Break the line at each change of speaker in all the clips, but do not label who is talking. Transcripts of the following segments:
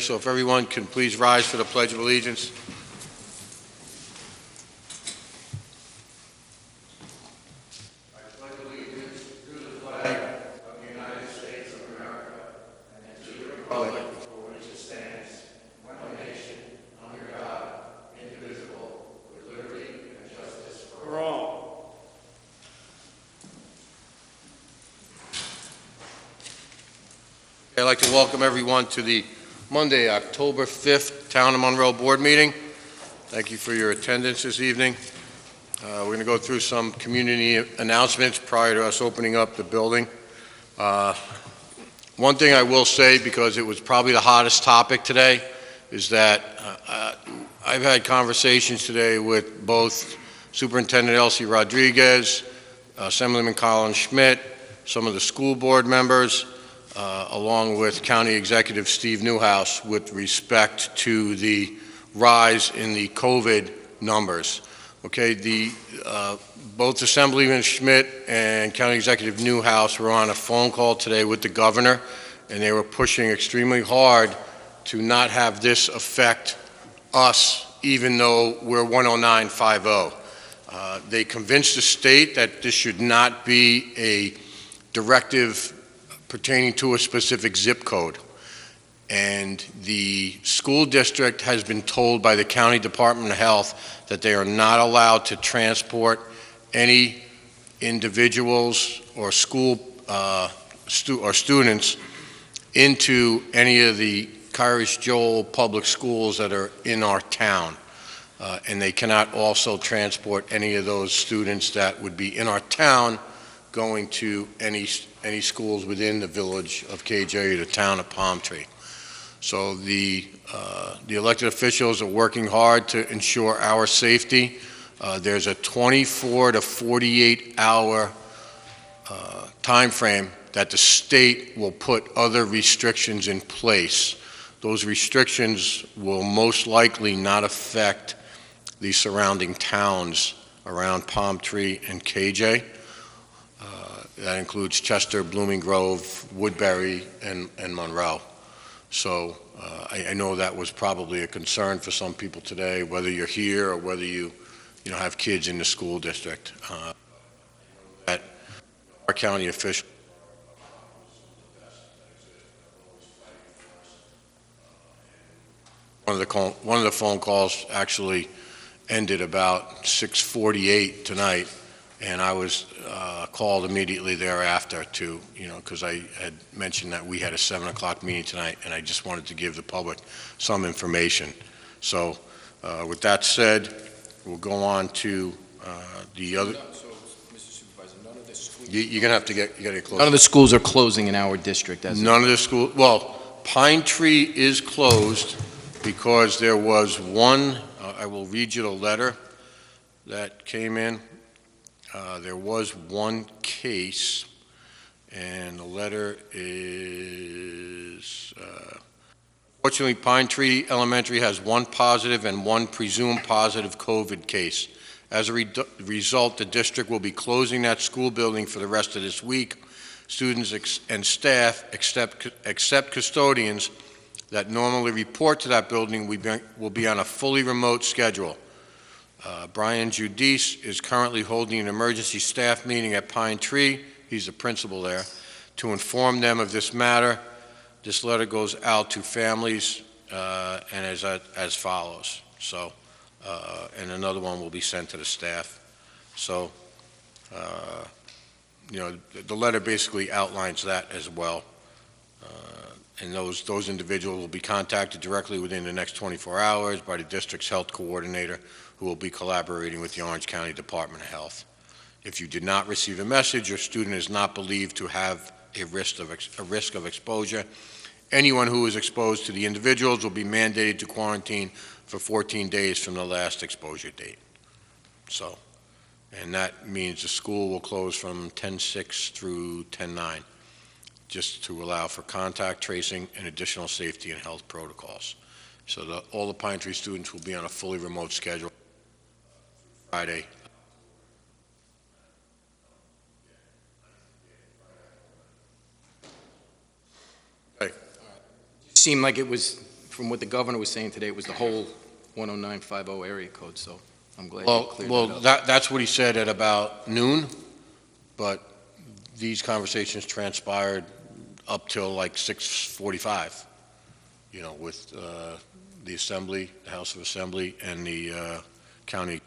So if everyone can please rise for the Pledge of Allegiance. I pledge allegiance to the flag of the United States of America and to the republic for which it stands, one nation, under God, indivisible, with liberty and justice for all. I'd like to welcome everyone to the Monday, October 5th, Town of Monroe Board Meeting. Thank you for your attendance this evening. We're going to go through some community announcements prior to us opening up the building. One thing I will say, because it was probably the hottest topic today, is that I've had conversations today with both Superintendent Elsie Rodriguez, Assemblyman Colin Schmidt, some of the school board members, along with County Executive Steve Newhouse, with respect to the rise in the COVID numbers. Okay, both Assemblyman Schmidt and County Executive Newhouse were on a phone call today with the governor, and they were pushing extremely hard to not have this affect us, even though we're 10950. They convinced the state that this should not be a directive pertaining to a specific zip code. And the school district has been told by the County Department of Health that they are not allowed to transport any individuals or school students into any of the Cyrus Joel public schools that are in our town. And they cannot also transport any of those students that would be in our town going to any schools within the village of KJ or the town of Palm Tree. So the elected officials are working hard to ensure our safety. There's a 24 to 48 hour time frame that the state will put other restrictions in place. Those restrictions will most likely not affect the surrounding towns around Palm Tree and KJ. That includes Chester, Blooming Grove, Woodbury, and Monroe. So I know that was probably a concern for some people today, whether you're here or whether you have kids in the school district. That our county officials. One of the phone calls actually ended about 6:48 tonight. And I was called immediately thereafter because I had mentioned that we had a 7 o'clock meeting tonight, and I just wanted to give the public some information. So with that said, we'll go on to the other.
So, Mr. Supervisor, none of the schools.
You're going to have to get closer.
None of the schools are closing in our district.
None of the schools. Well, Pine Tree is closed because there was one. I will read you the letter that came in. There was one case, and the letter is, fortunately, Pine Tree Elementary has one positive and one presumed positive COVID case. As a result, the district will be closing that school building for the rest of this week. Students and staff, except custodians that normally report to that building, will be on a fully remote schedule. Brian Judice is currently holding an emergency staff meeting at Pine Tree. He's the principal there, to inform them of this matter. This letter goes out to families and as follows. So, and another one will be sent to the staff. So, the letter basically outlines that as well. And those individuals will be contacted directly within the next 24 hours by the district's health coordinator, who will be collaborating with the Orange County Department of Health. If you did not receive a message, your student is not believed to have a risk of exposure. Anyone who is exposed to the individuals will be mandated to quarantine for 14 days from the last exposure date. So, and that means the school will close from 10/6 through 10/9, just to allow for contact tracing and additional safety and health protocols. So all the Pine Tree students will be on a fully remote schedule Friday.
It seemed like it was from what the governor was saying today, it was the whole 10950 area code, so I'm glad you
Well,
cleared
well,
that up.
that's what he said at about noon, but these conversations transpired up till like 6:45, with the Assembly, the House of Assembly, and the county.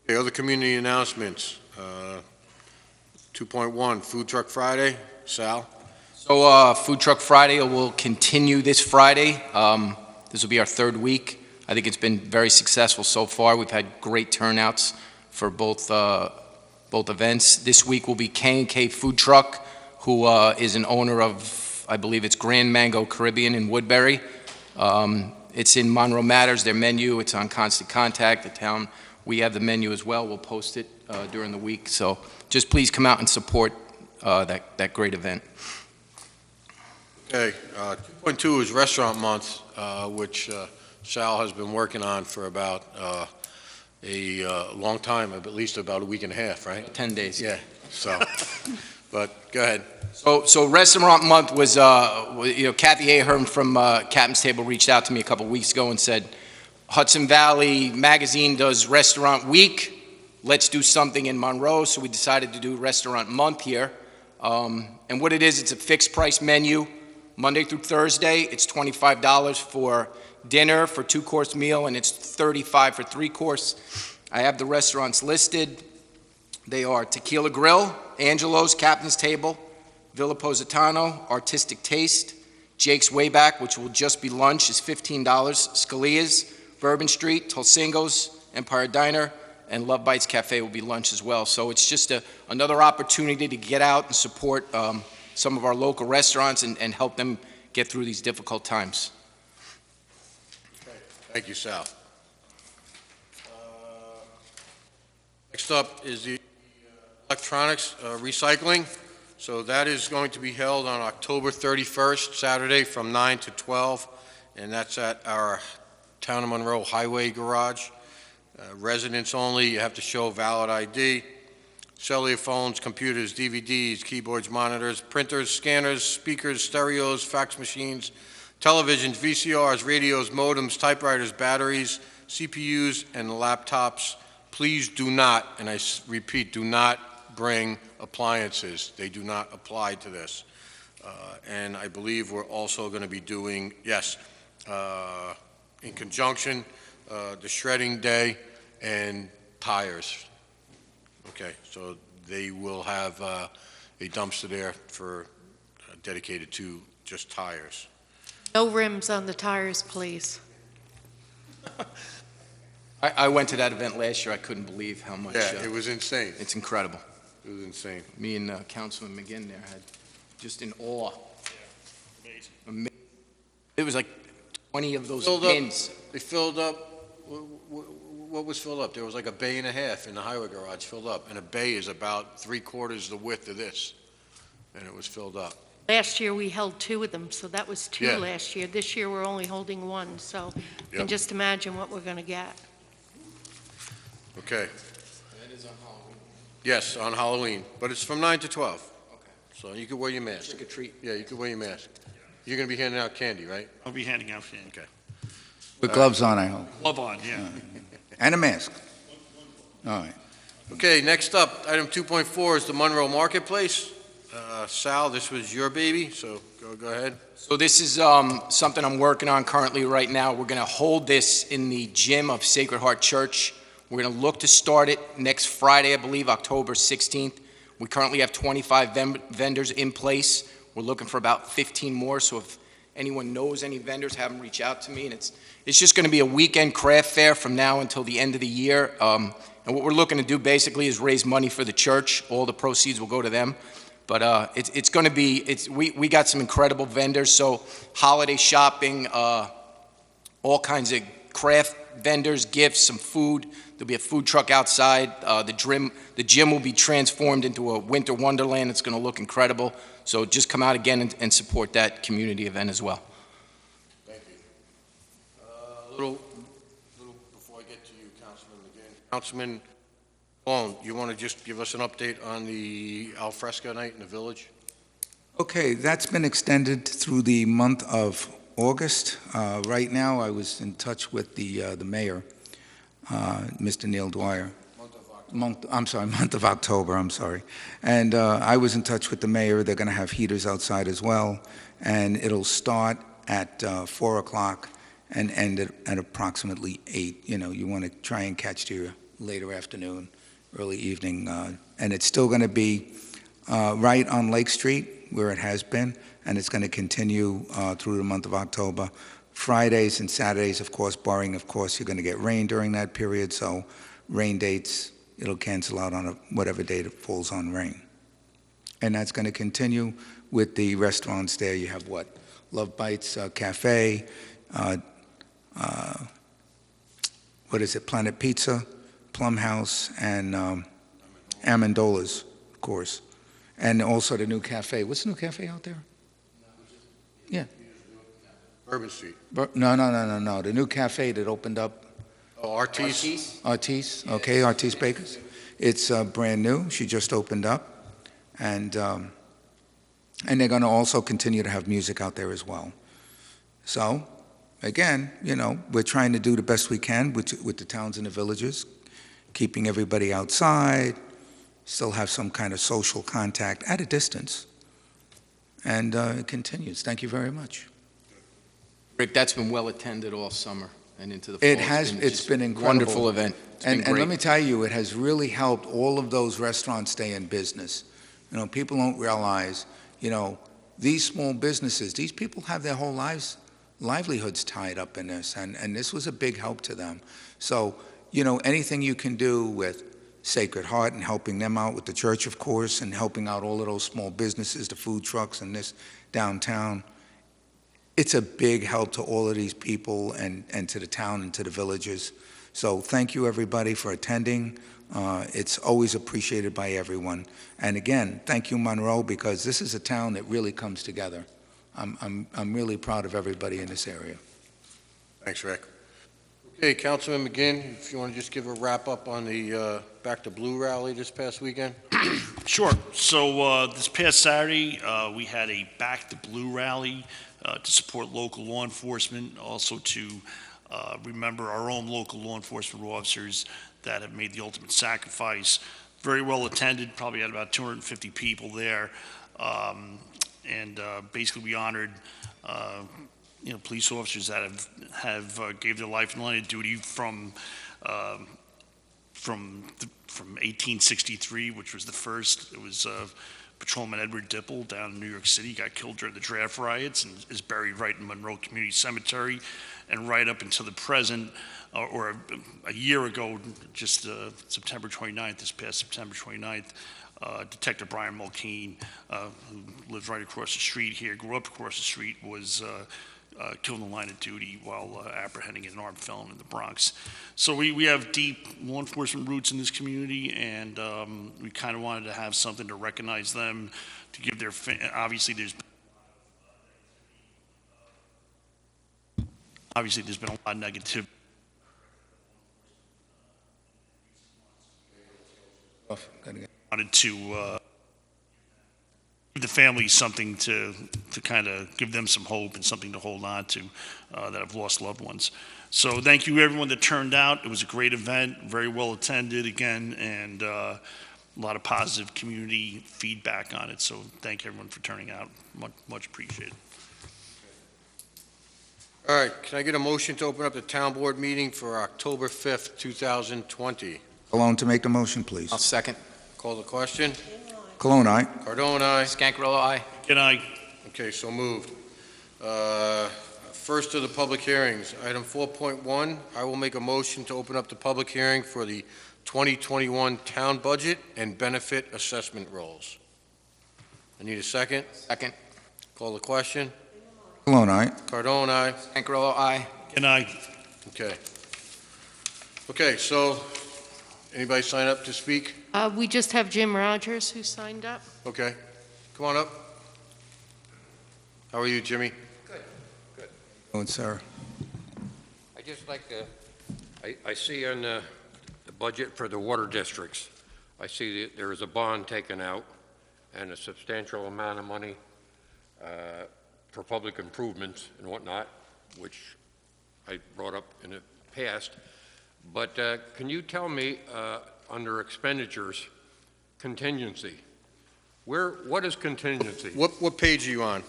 Okay, other community announcements. 2.1, Food Truck Friday. Sal?
So Food Truck Friday will continue this Friday. This will be our third week. I think it's been very successful so far. We've had great turnouts for both events. This week will be K&K Food Truck, who is an owner of, I believe it's Grand Mango Caribbean in Woodbury. It's in Monroe Matters, their menu. It's on Constant Contact, the town. We have the menu as well. We'll post it during the week. So just please come out and support that great event.
Okay, 2.2 is Restaurant Month, which Sal has been working on for about a long time, at least about a week and a half, right?
10 days.
Yeah, so, but go ahead.
So Restaurant Month was, Kathy Ahern from Captain's Table reached out to me a couple weeks ago and said, Hudson Valley Magazine does Restaurant Week. Let's do something in Monroe. So we decided to do Restaurant Month here. And what it is, it's a fixed price menu. Monday through Thursday, it's $25 for dinner for 2-course meal, and it's $35 for 3-course. I have the restaurants listed. They are Tequila Grill, Angelo's, Captain's Table, Villa Positano, Artistic Taste, Jake's Wayback, which will just be lunch, is $15, Scalia's, Bourbon Street, Tulsingo's, Empire Diner, and Love Bites Cafe will be lunch as well. So it's just another opportunity to get out and support some of our local restaurants and help them get through these difficult times.
Okay. Thank you, Sal. Next up is the electronics recycling. So that is going to be held on October 31st, Saturday, from 9 to 12, and that's at our Town of Monroe Highway Garage. Residents only. You have to show valid ID. Cellular phones, computers, DVDs, keyboards, monitors, printers, scanners, speakers, stereos, fax machines, televisions, VCRs, radios, modems, typewriters, batteries, CPUs, and laptops. Please do not, and I repeat, do not bring appliances. They do not apply to this. And I believe we're also going to be doing, in conjunction, the shredding day and tires. Okay, so they will have a dumpster there for dedicated to just tires.
No rims on the tires, please.
I went to that event last year. I couldn't believe how much.
Yeah, it was insane.
It's incredible.
It was insane.
Me and Councilman McGinn there had just in awe. Amazing. It was like 20 of those bins.
They filled up. What was filled up? There was like a bay and a half in the highway garage filled up, and a bay is about 3/4 the width of this, and it was filled up.
Last year, we held 2 of them, so that was 2
Yeah.
last year. This year, we're only holding 1, so you
Yep.
can just imagine what we're going to get.
Okay.
That is on Halloween.
Yes, on Halloween, but it's from 9 to 12.
Okay.
So you can wear your mask.
Trick or treat.
Yeah, you can wear your mask. You're going to be handing out candy, right?
I'll be handing out candy.
Okay.
With gloves on, I hope.
Glove on, yeah.
And a mask. All right.
Okay, next up, item 2.4 is the Monroe Marketplace. Sal, this was your baby, so go ahead.
So this is something I'm working on currently right now. We're going to hold this in the gym of Sacred Heart Church. We're going to look to start it next Friday, I believe, October 16th. We currently have 25 vendors in place. We're looking for about 15 more, so if anyone knows any vendors, have them reach out to me. And it's just going to be a weekend craft fair from now until the end of the year. And what we're looking to do basically is raise money for the church. All the proceeds will go to them. But it's going to be, we got some incredible vendors, so holiday shopping, all kinds of craft vendors, gifts, some food. There'll be a food truck outside. The gym will be transformed into a winter wonderland. It's going to look incredible. So just come out again and support that community event as well.
Thank you. A little before I get to you, Councilman McGinn. Councilman Long, you want to just give us an update on the al fresco night in the village?
Okay, that's been extended through the month of August. Right now, I was in touch with the mayor, Mr. Neil Dwyer. Month of October, I'm sorry. And I was in touch with the mayor. They're going to have heaters outside as well, and it'll start at 4 o'clock and end at approximately 8. You know, you want to try and catch to your later afternoon, early evening. And it's still going to be right on Lake Street, where it has been, and it's going to continue through the month of October. Fridays and Saturdays, of course, barring, of course, you're going to get rain during that period, so rain dates, it'll cancel out on whatever date it falls on rain. And that's going to continue with the restaurants there. You have what? Love Bites Cafe, what is it, Planet Pizza, Plum House, and Amandola's, of course. And also the new cafe. What's the new cafe out there? Yeah.
Bourbon Street.
No. The new cafe that opened up.
Oh, Artis?
Artis, okay, Artis Bakers. It's brand new. She just opened up. And they're going to also continue to have music out there as well. So, again, you know, we're trying to do the best we can with the towns and the villages, keeping everybody outside, still have some kind of social contact at a distance. And it continues. Thank you very much.
Rick, that's been well attended all summer and into the fall.
It has. It's been incredible.
Wonderful event.
And let me tell you, it has really helped all of those restaurants stay in business. You know, people don't realize, you know, these small businesses, these people have their whole livelihoods tied up in this, and this was a big help to them. So, you know, anything you can do with Sacred Heart and helping them out with the church, of course, and helping out all of those small businesses, the food trucks and this downtown, it's a big help to all of these people and to the town and to the villages. So thank you, everybody, for attending. It's always appreciated by everyone. And again, thank you, Monroe, because this is a town that really comes together. I'm really proud of everybody in this area.
Thanks, Rick. Okay, Councilman McGinn, if you want to just give a wrap-up on the Back to Blue rally this past weekend?
Sure. So this past Saturday, we had a Back to Blue rally to support local law enforcement, also to remember our own local law enforcement officers that have made the ultimate sacrifice. Very well attended, probably had about 250 people there. Basically we honored you know, police officers that have gave their life in line of duty from 1863, which was the first. It was Patrolman Edward Dipple down in New York City, got killed during the draft riots and is buried right in Monroe Community Cemetery. And right up until the present, or a year ago, just September 29th, this past September 29th, Detective Brian Mulcaine, who lives right across the street here, grew up across the street, was killed in the line of duty while apprehending an armed felon in the Bronx. So we have deep law enforcement roots in this community, and we kind of wanted to have something to recognize them, to give their, obviously there's been a lot of negativity. Wanted to give the families something to kind of give them some hope and something to hold on to that have lost loved ones. So thank you everyone that turned out. It was a great event, very well attended again, and a lot of positive community feedback on it. So thank everyone for turning out. Much appreciated.
All right, can I get a motion to open up the town board meeting for October 5th, 2020?
Cologne to make the motion, please.
I'll second.
Call the question.
Cologne, aye.
Cardone, aye.
Scancarello, aye.
Good night.
Okay, so moved. First of the public hearings, item 4.1, I will make a motion to open up the public hearing for the 2021 town budget and benefit assessment rolls. I need a second.
Second.
Call the question.
Cologne, aye.
Cardone, aye.
Scancarello, aye.
Good night.
Okay. Okay, so anybody sign up to speak?
We just have Jim Rogers who signed up.
Okay. Come on up. How are you, Jimmy?
Go ahead, sir.
I just like to, I see on the budget for the water districts, I see that there is a bond taken out and a substantial amount of money for public improvements and whatnot, which I brought up in the past. But can you tell me, under expenditures, contingency, what is contingency?
What page are you on?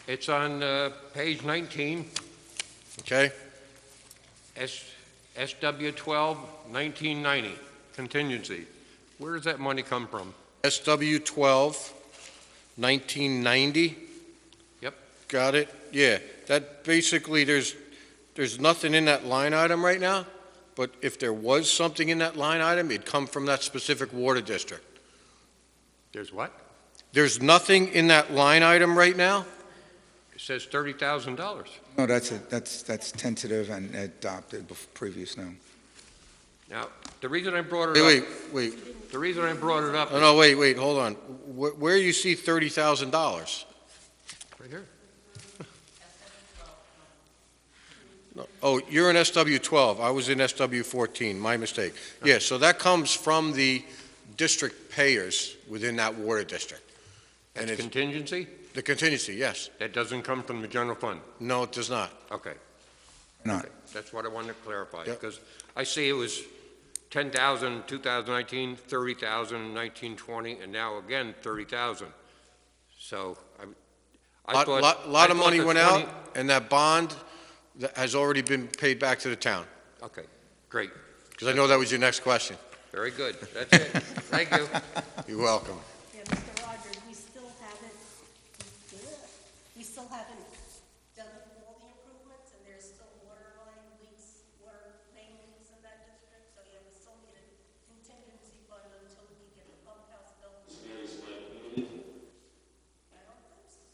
It's on page 19,
Okay?
SW 12, 1990, contingency. Where does that money come from?
SW 12, 1990?
Yep.
Got it? Yeah, that basically, there's nothing in that line item right now, but if there was something in that line item, it'd come from that specific water district.
There's what?
There's nothing in that line item right now?
It says $30,000.
No, that's tentative and adopted previous now.
Now, the reason I brought it up...
Wait.
The reason I brought it up...
No, wait, hold on. Where you see $30,000?
Right here.
No. Oh, you're in SW 12. I was in SW 14. My mistake. Yeah, so that comes from the district payers within that water district. And
That's
it's
contingency?
the contingency, yes.
That doesn't come from the general fund?
No, it does not.
Okay.
Not.
Okay. That's what I wanted to clarify.
Yep.
Because I see it was 10,000 in 2019, 30,000 in 1920, and now again 30,000. So I thought...
Lot of
I thought
money
the
went
20
out, and that bond that has already been paid back to the town.
Okay, great.
Because I know that was your next question.
Very good. That's it. Thank you.
You're welcome.
Yeah, Mr. Rogers, we still haven't done all the improvements, and there's still water line leaks, water main leaks in that district, so yeah, we still need a contingency fund until we get the pump house built. I don't think so.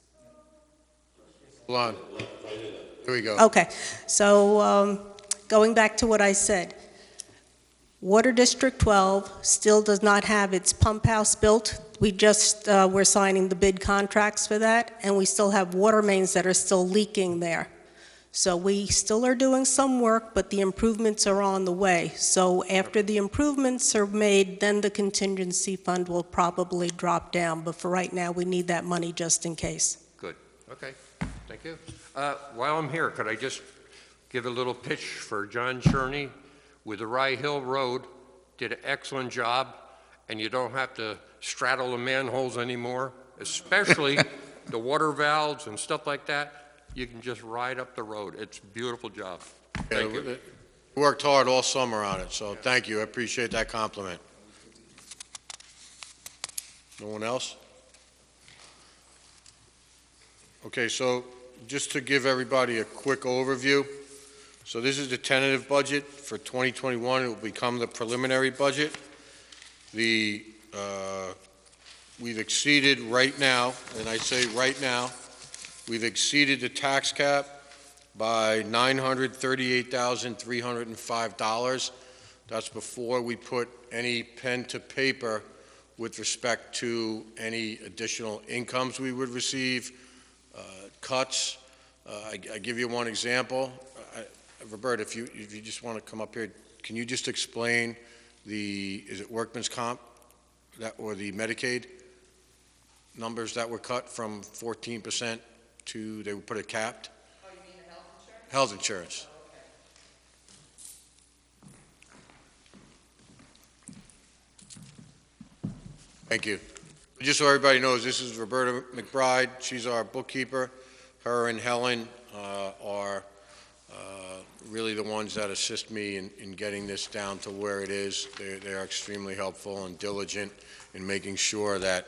Hold on. Here we go.
Okay, so going back to what I said, Water District 12 still does not have its pump house built. We just, we're signing the bid contracts for that, and we still have water mains that are still leaking there. So we still are doing some work, but the improvements are on the way. So after the improvements are made, then the contingency fund will probably drop down. But for right now, we need that money just in case.
Good. Okay. Thank you. While I'm here, could I just give a little pitch for John Cherney with the Rye Hill Road? Did an excellent job, and you don't have to straddle the manholes anymore, especially the water valves and stuff like that. You can just ride up the road. It's a beautiful job. Thank you.
We worked hard all summer on it, so thank you. I appreciate that compliment. No one else? Okay, so just to give everybody a quick overview, so this is the tentative budget for 2021. It will become the preliminary budget. We've exceeded right now, and I say right now, we've exceeded the tax cap by $938,305. That's before we put any pen to paper with respect to any additional incomes we would receive, cuts. I give you one example. Roberta, if you just want to come up here, can you just explain is it workman's comp or the Medicaid numbers that were cut from 14% to, they would put it capped?
Oh, you mean the health insurance?
Health insurance.
Oh, okay.
Thank you. Just so everybody knows, this is Roberta McBride. She's our bookkeeper. Her and Helen are really the ones that assist me in getting this down to where it is. They are extremely helpful and diligent in making sure that,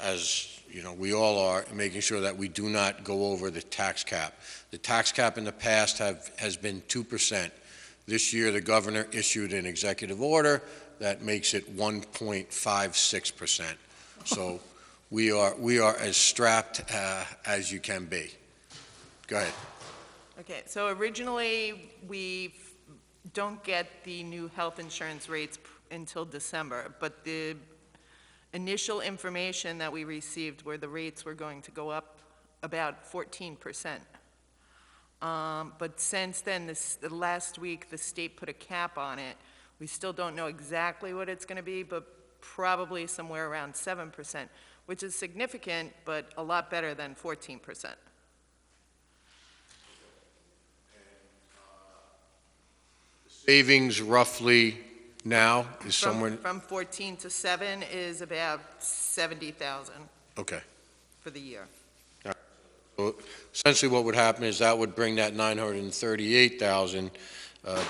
as you know, we all are, making sure that we do not go over the tax cap. The tax cap in the past has been 2%. This year, the governor issued an executive order that makes it 1.56%. So we are as strapped as you can be. Go ahead.
Okay, so originally, we don't get the new health insurance rates until December, but the initial information that we received were the rates were going to go up about 14%. But since then, the last week, the state put a cap on it. We still don't know exactly what it's going to be, but probably somewhere around 7%. which is significant, but a lot better than 14%.
Savings roughly now is somewhere,
From 14 to 7 is about 70,000
okay.
for the year.
So essentially what would happen is that would bring that 938,000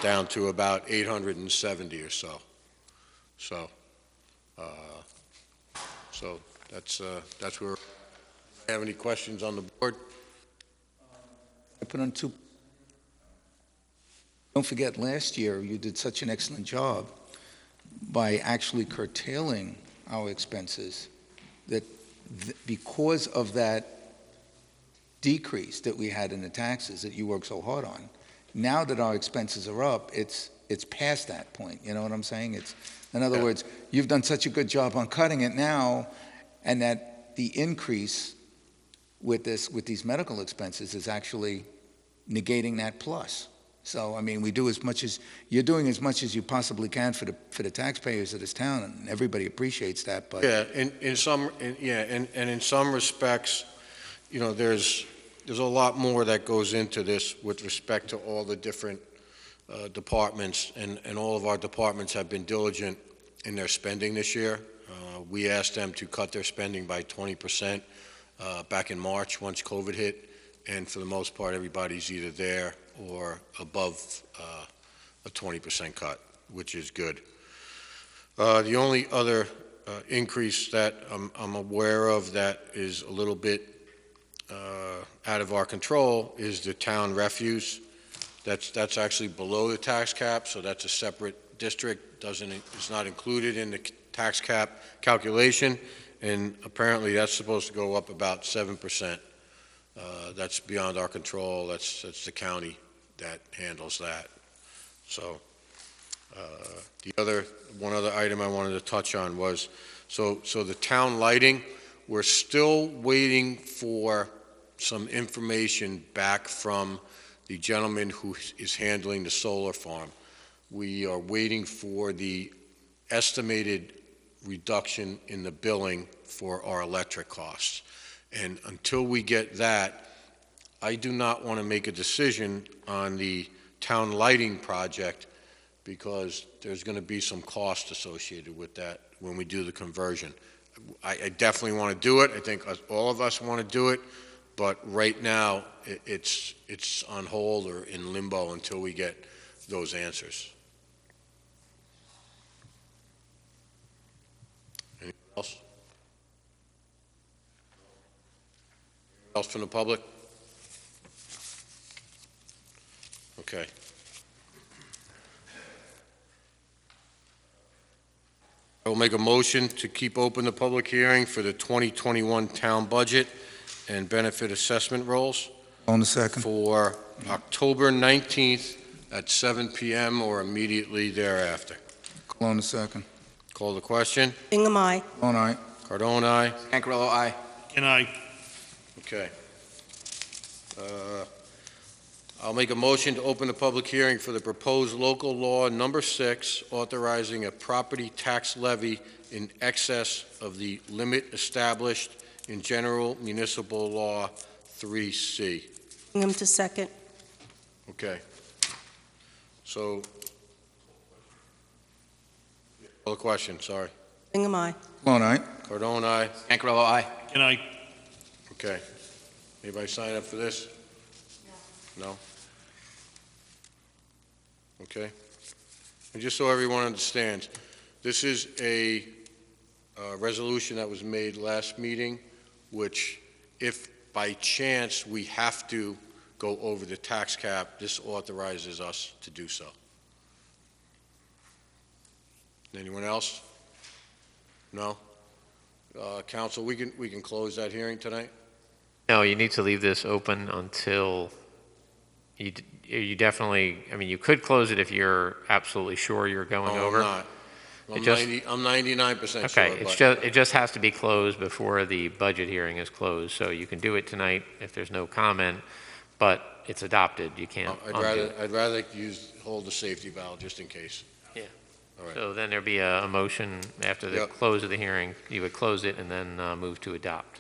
down to about 870 or so. So, that's where, have any questions on the board?
I put on two. Don't forget, last year, you did such an excellent job by actually curtailing our expenses that because of that decrease that we had in the taxes that you worked so hard on, now that our expenses are up, it's past that point. You know what I'm saying? In other words, you've done such a good job on cutting it now, and that the increase with these medical expenses is actually negating that plus. So, I mean, we do as much as, you're doing as much as you possibly can for the taxpayers of this town, and everybody appreciates that, but.
Yeah, in some respects, you know, there's a lot more that goes into this with respect to all the different departments, and all of our departments have been diligent in their spending this year. We asked them to cut their spending by 20% back in March, once COVID hit, and for the most part, everybody's either there or above a 20% cut, which is good. The only other increase that I'm aware of that is a little bit out of our control is the town refuse. That's actually below the tax cap, so that's a separate district. It's not included in the tax cap calculation, and apparently that's supposed to go up about 7%. That's beyond our control. That's the county that handles that. So one other item I wanted to touch on was, so the town lighting, we're still waiting for some information back from the gentleman who is handling the solar farm. We are waiting for the estimated reduction in the billing for our electric costs. And until we get that, I do not want to make a decision on the town lighting project because there's going to be some cost associated with that when we do the conversion. I definitely want to do it. I think all of us want to do it, but right now it's on hold or in limbo until we get those answers. Anything else? Anything else from the public? Okay. I will make a motion to keep open the public hearing for the 2021 town budget and benefit assessment rolls
On the second.
for October 19th at 7 p.m. or immediately thereafter.
On the second.
Call the question.
Bingham, aye.
All right.
Cardone, aye.
Ancarello, aye.
And I,
Okay. I'll make a motion to open the public hearing for the proposed local law number 6, authorizing a property tax levy in excess of the limit established in General Municipal Law 3C.
Bingham to second.
Okay. So, call the question, sorry.
Bingham, aye.
All right.
Cardone, aye.
Ancarello, aye.
and I,
Okay. Anybody sign up for this? No? Okay. And just so everyone understands, this is a resolution that was made last meeting, which if by chance we have to go over the tax cap, this authorizes us to do so. Anyone else? No? Council, we can close that hearing tonight?
No, you need to leave this open until you definitely, I mean, you could close it if you're absolutely sure you're going over.
I'm not. I'm 99% sure.
Okay, it just has to be closed before the budget hearing is closed, so you can do it tonight if there's no comment, but it's adopted, you can't undo it.
I'd rather hold the safety valve just in case.
Yeah.
All right.
So then there'd be a motion after the
Yep.
close of the hearing. You would close it and then move to adopt.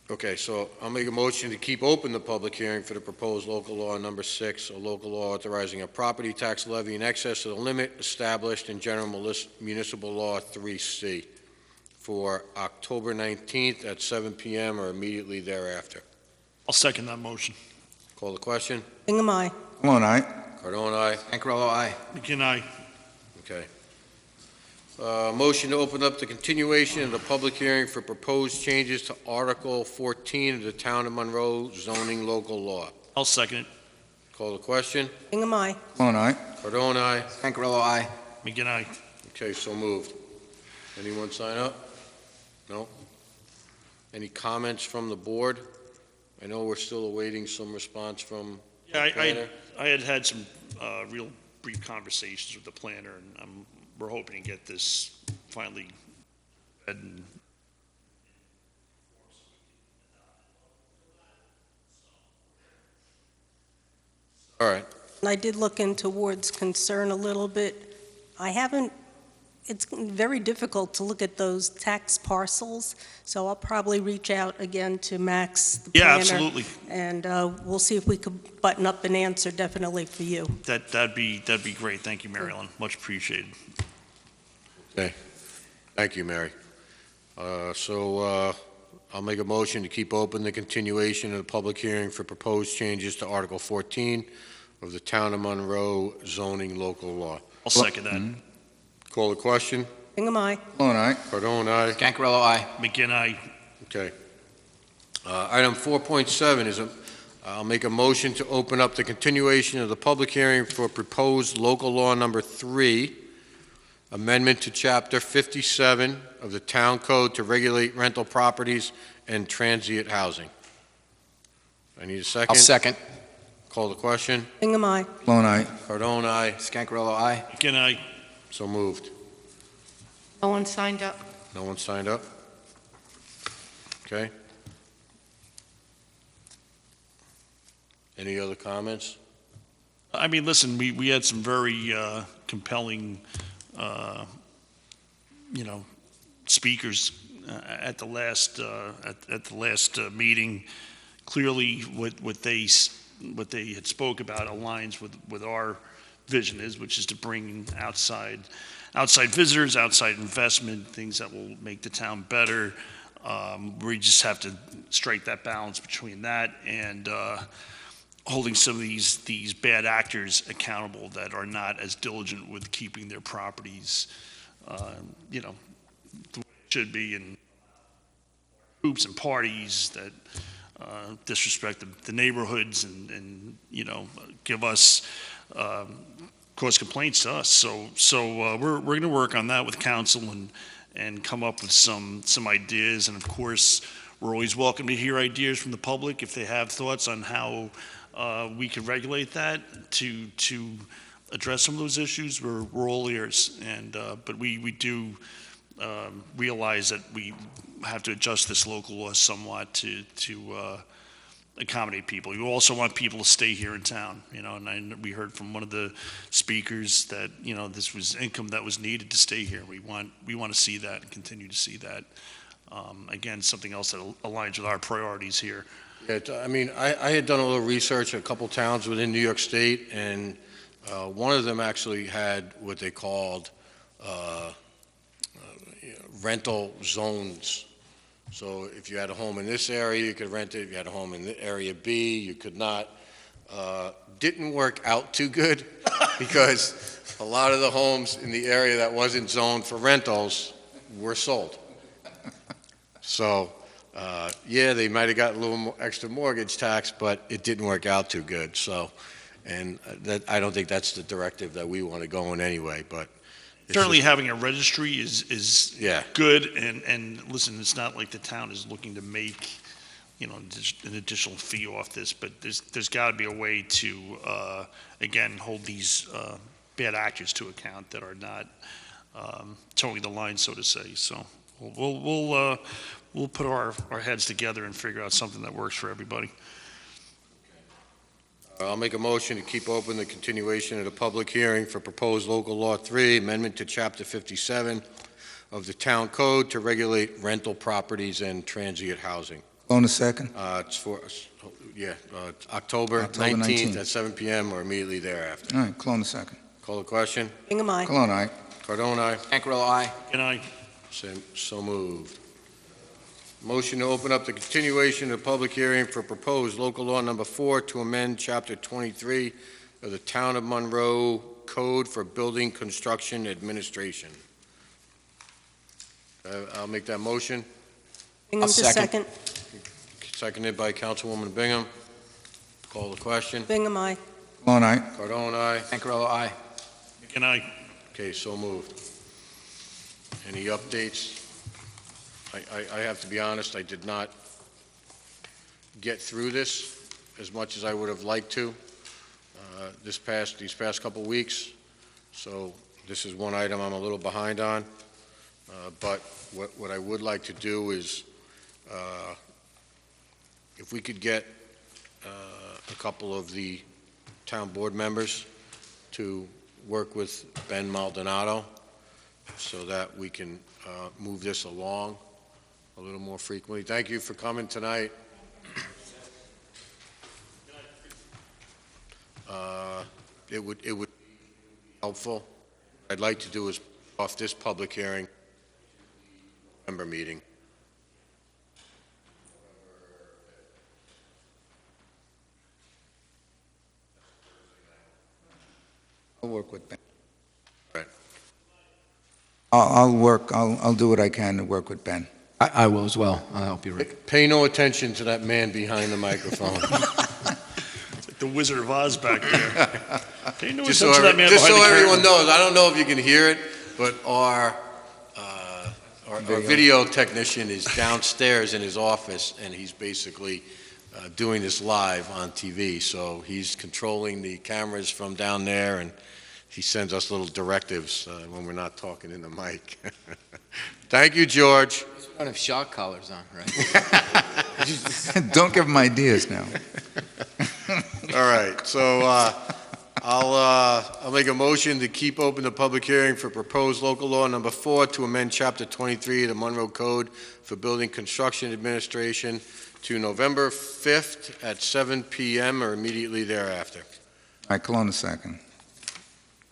Okay, so I'll make a motion to keep open the public hearing for the proposed local law number 6, a local law authorizing a property tax levy in excess of the limit established in General Municipal Law 3C for October 19th at 7 p.m. or immediately thereafter.
I'll second that motion.
Call the question.
Hingham, aye.
Cologne, aye.
Cardone, aye.
Ankarello, aye.
McGinn, aye.
Okay. Motion to open up the continuation of the public hearing for proposed changes to Article 14 of the Town of Monroe zoning local law.
I'll second it.
Call the question.
Hingham, aye.
Cologne, aye.
Cardone, aye.
Ankarello, aye.
McGinn, aye.
Okay, so moved. Anyone sign up? No? Any comments from the board? I know we're still awaiting some response from
Yeah,
the planner.
I had some real brief conversations with the planner, and we're hoping to get this finally read and
All right.
And I did look into Ward's concern a little bit. It's very difficult to look at those tax parcels, so I'll probably reach out again to Max, the planner.
Yeah, absolutely.
And we'll see if we could button up an answer definitely for you.
That'd be great. Thank you, Mary Ellen. Much appreciated.
Thank you, Mary. I'll make a motion to keep open the continuation of the public hearing for proposed changes to Article 14 of the Town of Monroe zoning local law.
I'll second that.
Call the question.
Hingham, aye.
Cologne, aye.
Cardone, aye.
Ankarello, aye.
McGinn, aye.
Okay. Item 4.7 is I'll make a motion to open up the continuation of the public hearing for proposed local law number 3, amendment to Chapter 57 of the Town Code to regulate rental properties and transient housing. I need a second.
I'll second.
Call the question.
Hingham, aye.
Cologne, aye.
Cardone, aye.
Scancarello, aye.
McGinn, aye.
So moved.
No one signed up?
No one signed up? Okay. Any other comments?
I mean, listen, we had some very compelling, speakers at the last meeting. Clearly, what they had spoke about aligns with our vision which is to bring outside visitors, outside investment, things that will make the town better. We just have to strike that balance between that and holding some of these bad actors accountable that are not as diligent with keeping their properties, the way it should be, and groups and parties that disrespect the neighborhoods and give us cause complaints to us. So we're going to work on that with council and come up with some ideas. And of course, we're always welcome to hear ideas from the public if they have thoughts on how we can regulate that to address some of those issues. We're all ears, but we do realize that we have to adjust this local law somewhat to accommodate people. You also want people to stay here in town, and we heard from one of the speakers that, this was income that was needed to stay here. We want to see that and continue to see that. Again, something else that aligns with our priorities here.
Yeah, I mean, I had done a little research in a couple towns within New York State, and one of them actually had what they called rental zones. So if you had a home in this area, you could rent it. If you had a home in the area B, you could not. Didn't work out too good because a lot of the homes in the area that wasn't zoned for rentals were sold. So, they might have got a little more extra mortgage tax, but it didn't work out too good. So, and I don't think that's the directive that we want to go in anyway, but.
Certainly having a registry is
Yeah.
good, and listen, it's not like the town is looking to make, an additional fee off this, but there's got to be a way to, again, hold these bad actors to account that are not towing the line, so to say. So we'll put our heads together and figure out something that works for everybody.
I'll make a motion to keep open the continuation of the public hearing for proposed local law 3, amendment to chapter 57 of the town code to regulate rental properties and transient housing.
On a second.
It's for, October
October
19th at 7 PM or immediately thereafter.
All right, clone the second.
Call the question.
Bingham, aye.
Cologne, aye.
Cardone, aye.
Cancarella, aye.
Good night.
So moved. Motion to open up the continuation of the public hearing for proposed local law number 4 to amend chapter 23 of the Town of Monroe Code for Building Construction Administration. I'll make that motion.
Bingham
I'll
to
second.
second.
Seconded by Councilwoman Bingham. Call the question.
Bingham, aye.
Cologne, aye.
Cardone, aye.
Cancarella, aye.
Good night.
Okay, so moved. Any updates? I have to be honest, I did not get through this as much as I would have liked to these past couple weeks. So this is one item I'm a little behind on. But what I would like to do is, if we could get a couple of the town board members to work with Ben Maldonado so that we can move this along a little more frequently. Thank you for coming tonight. It would be helpful. What I'd like to do is off this public hearing, member meeting.
I'll work with Ben.
Right.
I'll do what I can to work with Ben.
I will as well. I'll help you, Rick.
Pay no attention to that man behind the microphone.
It's like the Wizard of Oz back there. Pay no
Just
attention
so,
to that man
just so
behind the
everyone
curtain.
knows, I don't know if you can hear it, but our video technician is downstairs in his office, and he's basically doing this live on TV. So he's controlling the cameras from down there, and he sends us little directives when we're not talking in the mic. Thank you, George.
We don't have shock collars on, right?
Don't give him ideas now.
All right, so I'll make a motion to keep open the public hearing for proposed local law number 4 to amend Chapter 23 of the Monroe Code for Building Construction Administration to November 5th at 7 p.m. or immediately thereafter.
All right, Cologne, a second.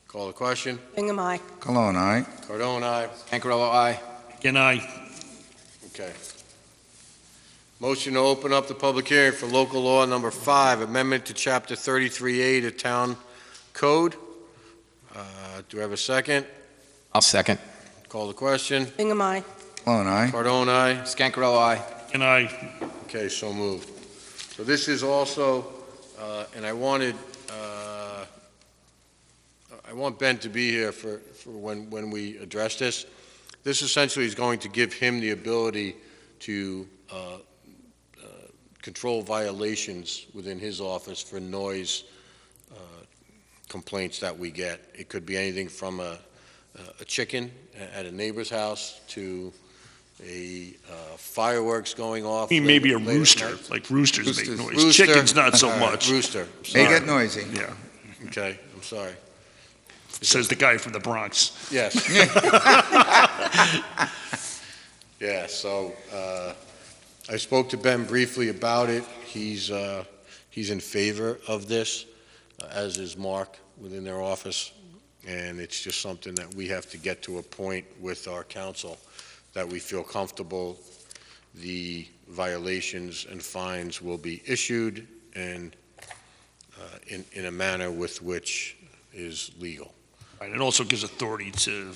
Call the question.
Bingham, aye.
Cologne, aye.
Cardone, aye.
Cancarella, aye.
Good night.
Okay. Motion to open up the public hearing for local law number 5, amendment to Chapter 33A to Town Code. Do I have a second?
I'll second.
Call the question.
Bingham, aye.
Cologne, aye.
Cardone, aye.
Scancarella, aye.
Good night.
Okay, so moved. So this is also, and I want Ben to be here for when we address this. This essentially is going to give him the ability to control violations within his office for noise complaints that we get. It could be anything from a chicken at a neighbor's house to a fireworks going off.
I mean, maybe a
late at
rooster,
night.
like roosters make
Roosters.
noise.
Rooster.
Chickens not so
All right,
much.
Rooster.
They
Sorry.
get noisy.
Yeah,
Okay, I'm sorry.
says the guy from the Bronx.
Yes. Yeah, so I spoke to Ben briefly about it. He's in favor of this, as is Mark within their office. And it's just something that we have to get to a point with our council that we feel comfortable the violations and fines will be issued and in a manner with which is legal.
Right, it also gives authority to,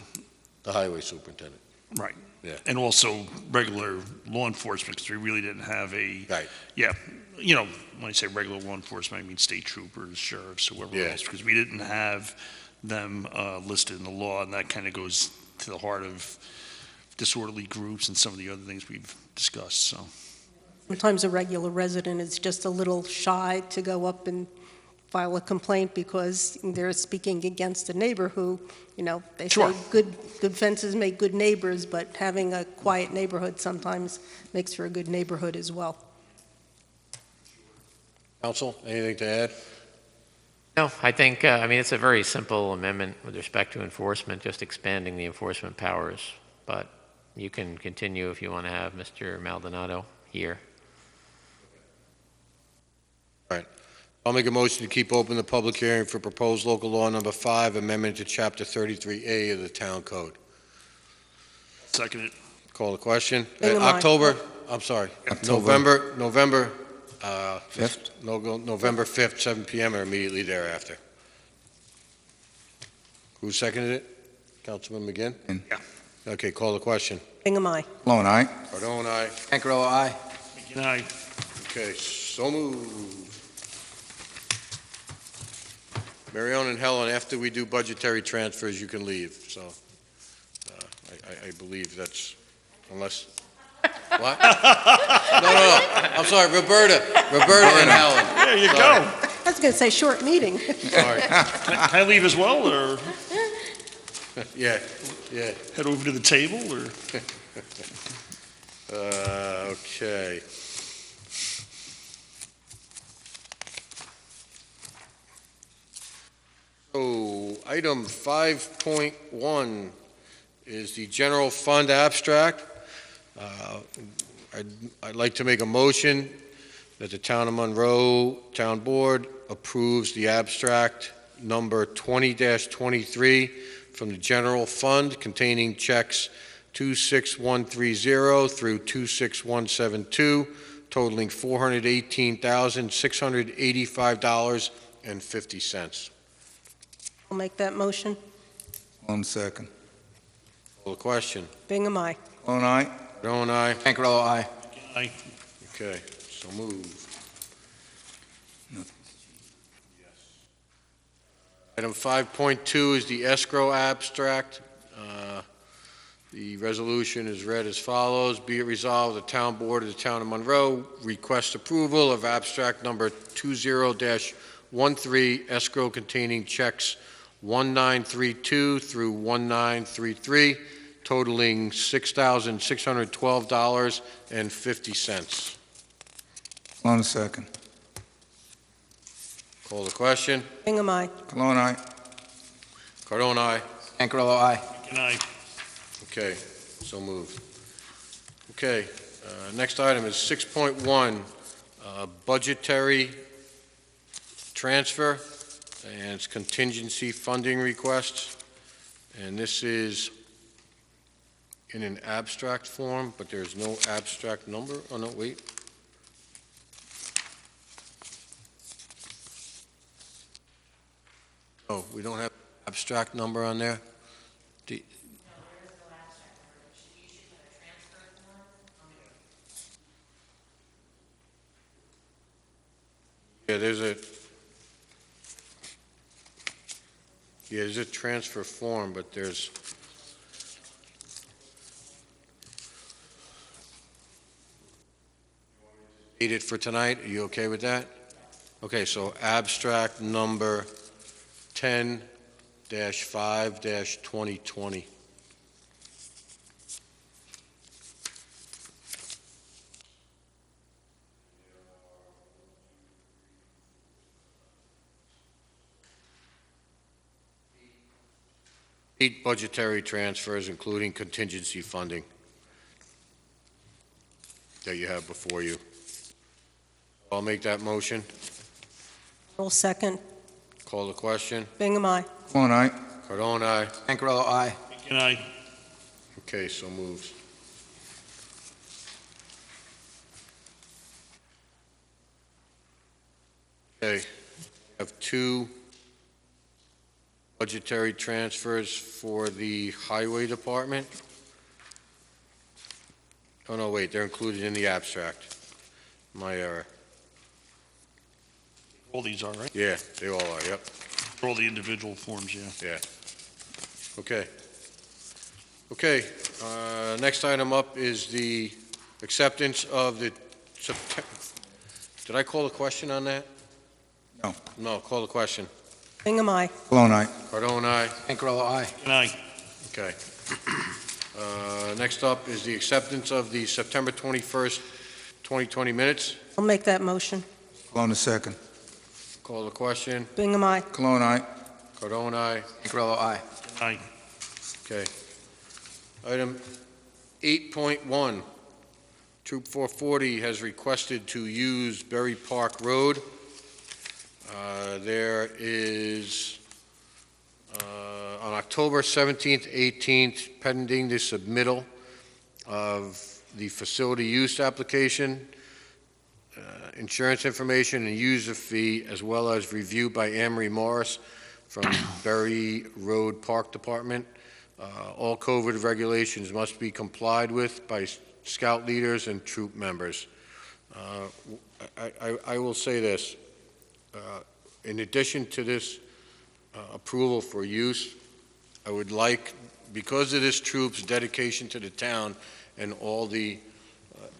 The highway superintendent.
right.
Yeah.
And also regular law enforcement, because we really didn't have a,
Right.
yeah, you know, when I say regular law enforcement, I mean state troopers, sheriffs, whoever
Yeah.
else, because we didn't have them listed in the law, and that kind of goes to the heart of disorderly groups and some of the other things we've discussed, so.
Sometimes a regular resident is just a little shy to go up and file a complaint because they're speaking against a neighbor who, they
Sure.
say good fences make good neighbors, but having a quiet neighborhood sometimes makes for a good neighborhood as well.
Council, anything to add?
No, I think, I mean, it's a very simple amendment with respect to enforcement, just expanding the enforcement powers. But you can continue if you want to have Mr. Maldonado here.
I'll make a motion to keep open the public hearing for proposed local law number 5, amendment to chapter 33A of the town code.
Second it.
Call the question.
Bingham, aye.
I'm sorry,
October.
November
5th?
November 5th, 7 PM or immediately thereafter. Who seconded it? Councilman McGinn?
Yeah.
Okay, call the question.
Bingham, aye.
Cologne, aye.
Cardone, aye.
Pancarella, aye.
Good night.
Okay, so moved. Marion and Helen, after we do budgetary transfers, you can leave, so I believe that's, unless, what? No, I'm sorry, Roberta and Helen.
There you
Sorry.
go.
I was going to say short meeting.
Sorry,
Can I leave as well, or
yeah.
head over to the table, or?
Okay. So, item 5.1 is the general fund abstract. I'd like to make a motion that the Town of Monroe Town Board approves the abstract number 20-23 from the general fund containing checks 26130 through 26172, totaling $418,685.50.
I'll make that motion.
Cologne, second.
Call the question.
Bingham, aye.
Cologne, aye.
Cardone, aye.
Pancarella, aye.
Aye.
Okay, so moved. Item 5.2 is the escrow abstract. The resolution is read as follows. Be it resolved, the Town Board of the Town of Monroe requests approval of abstract number 20-13, escrow containing checks 1932 through 1933, totaling $6,612.50.
Cologne, second.
Call the question.
Bingham, aye.
Cologne, aye.
Cardone, aye.
Pancarella, aye.
Good night.
Okay, so moved. Okay, next item is 6.1, budgetary transfer, and it's contingency funding requests. And this is in an abstract form, but there's no abstract number. Oh, no, wait. Oh, we don't have abstract number on there? Yeah, there's a transfer form, but there's, need it for tonight? Are you okay with that? Okay, so abstract number 10-5-2020. Eight budgetary transfers, including contingency funding, that you have before you. I'll make that motion.
I'll second.
Call the question.
Bingham, aye.
Cologne, aye.
Cardone, aye.
Pancarella, aye.
Good night.
Okay, so moves. Okay, I have two budgetary transfers for the Highway Department. Oh, no, wait, they're included in the abstract. My error.
All these are, right?
Yeah, they all are, yep,
For all the individual forms, yeah.
yeah. Okay. Okay, next item up is the acceptance of the did I call a question on that?
No.
No, call the question.
Bingham, aye.
Cologne, aye.
Cardone, aye.
Pancarella, aye.
Good night.
Okay. Next up is the acceptance of the September 21st, 2020 minutes.
I'll make that motion.
Cologne, second.
Call the question.
Bingham, aye.
Cologne, aye.
Cardone, aye.
Anchorello, aye.
Aye.
Okay. Item 8.1, Troop 440 has requested to use Berry Park Road. There is, on October 17th, 18th, pending the submittal of the facility use application, insurance information and user fee, as well as review by Amory Morris from Berry Road Park Department. All COVID regulations must be complied with by scout leaders and troop members. I will say this. In addition to this approval for use, I would like, because of this troop's dedication to the town and all the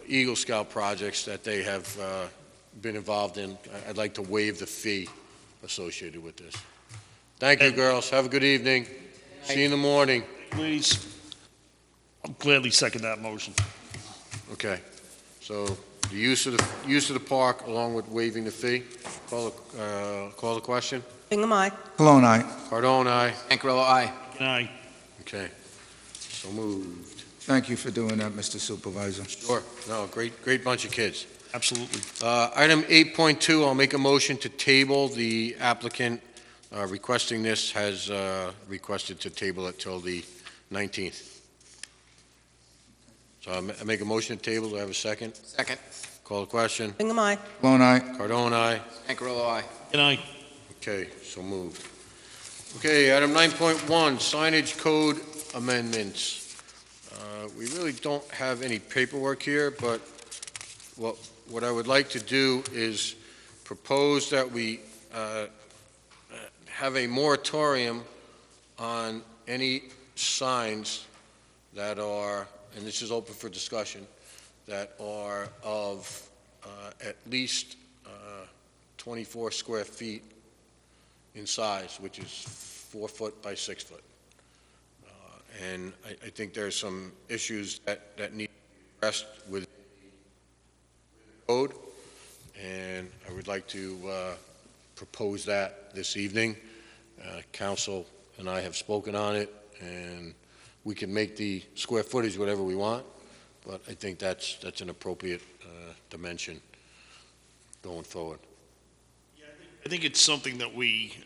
Eagle Scout projects that they have been involved in, I'd like to waive the fee associated with this. Thank you, girls. Have a good evening. See you in the morning.
Please. I'll gladly second that motion.
Okay. So the use of the park along with waiving the fee. Call the question.
Bingham, aye.
Cologne, aye.
Cardone, aye.
Anchorello, aye.
Aye.
Okay. So moved.
Thank you for doing that, Mr. Supervisor.
Sure. No, great bunch of kids.
Absolutely.
Item 8.2, I'll make a motion to table. The applicant requesting this has requested to table it till the 19th. So I make a motion to table. Do I have a second?
Second.
Call the question.
Bingham, aye.
Cologne, aye.
Cardone, aye.
Anchorello, aye.
Good night.
Okay, so moved. Okay, item 9.1, signage code amendments. We really don't have any paperwork here, but what I would like to do is propose that we have a moratorium on any signs that are, and this is open for discussion, that are of at least 24 square feet in size, which is 4 foot by 6 foot. And I think there's some issues that need to be addressed with the code, and I would like to propose that this evening. Council and I have spoken on it, and we can make the square footage whatever we want, but I think that's an appropriate dimension going forward.
I think it's something that we,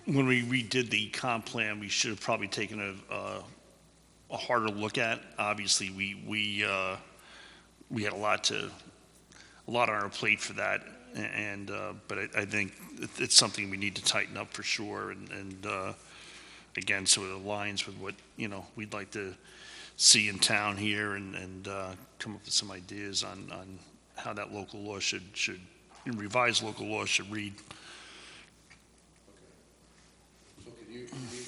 when we redid the comp plan, we should have probably taken a harder look at. Obviously, we had a lot on our plate for that, and but I think it's something we need to tighten up for sure. And again, so it aligns with what we'd like to see in town here, and come up with some ideas on how that local law should revised local law should read.
So could you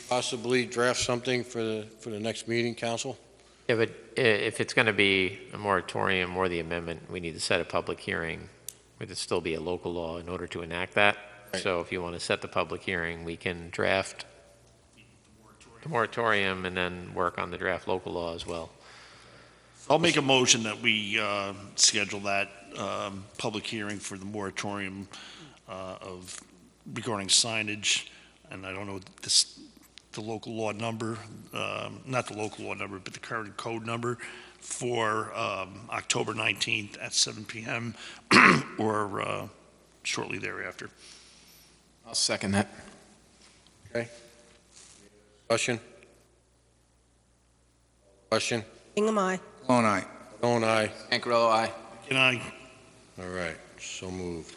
possibly draft something for the next meeting, Council?
Yeah, but if it's going to be a moratorium or the amendment, we need to set a public hearing. Would it still be a local law in order to enact that?
Right.
So if you want to set the public hearing, we can draft the moratorium and then work on the draft local law as well.
I'll make a motion that we schedule that public hearing for the moratorium regarding signage, and I don't know the local law number, not the local law number, but the current code number for October 19th at 7 p.m. or shortly thereafter.
I'll second that.
Okay. Question? Question?
Bingham, aye.
Cologne, aye.
Cardone, aye.
Anchorello, aye.
Good night.
All right, so moved.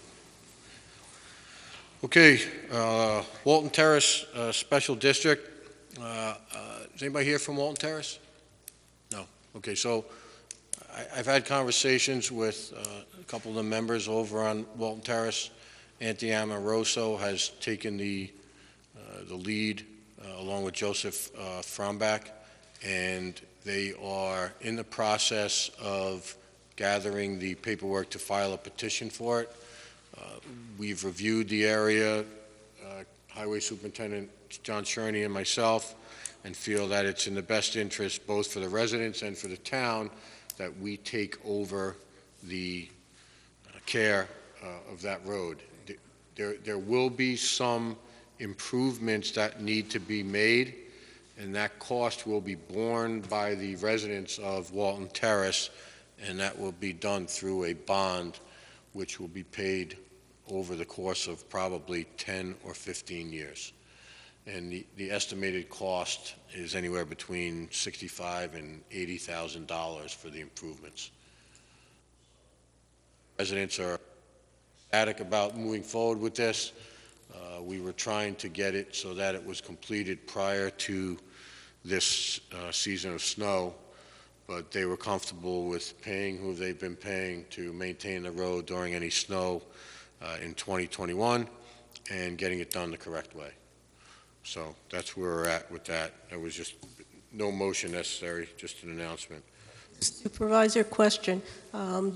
Okay, Walton Terrace Special District. Is anybody here from Walton Terrace? No. Okay, so I've had conversations with a couple of the members over on Walton Terrace. Anthony Amoroso has taken the lead along with Joseph Frombach, and they are in the process of gathering the paperwork to file a petition for it. We've reviewed the area, Highway Superintendent John Cherney and myself, and feel that it's in the best interest both for the residents and for the town that we take over the care of that road. There will be some improvements that need to be made, and that cost will be borne by the residents of Walton Terrace, and that will be done through a bond, which will be paid over the course of probably 10 or 15 years. And the estimated cost is anywhere between $65,000 and $80,000 for the improvements. Residents are ecstatic about moving forward with this. We were trying to get it so that it was completed prior to this season of snow, but they were comfortable with paying who they've been paying to maintain the road during any snow in 2021 and getting it done the correct way. So that's where we're at with that. There was just no motion necessary, just an announcement.
Supervisor, question.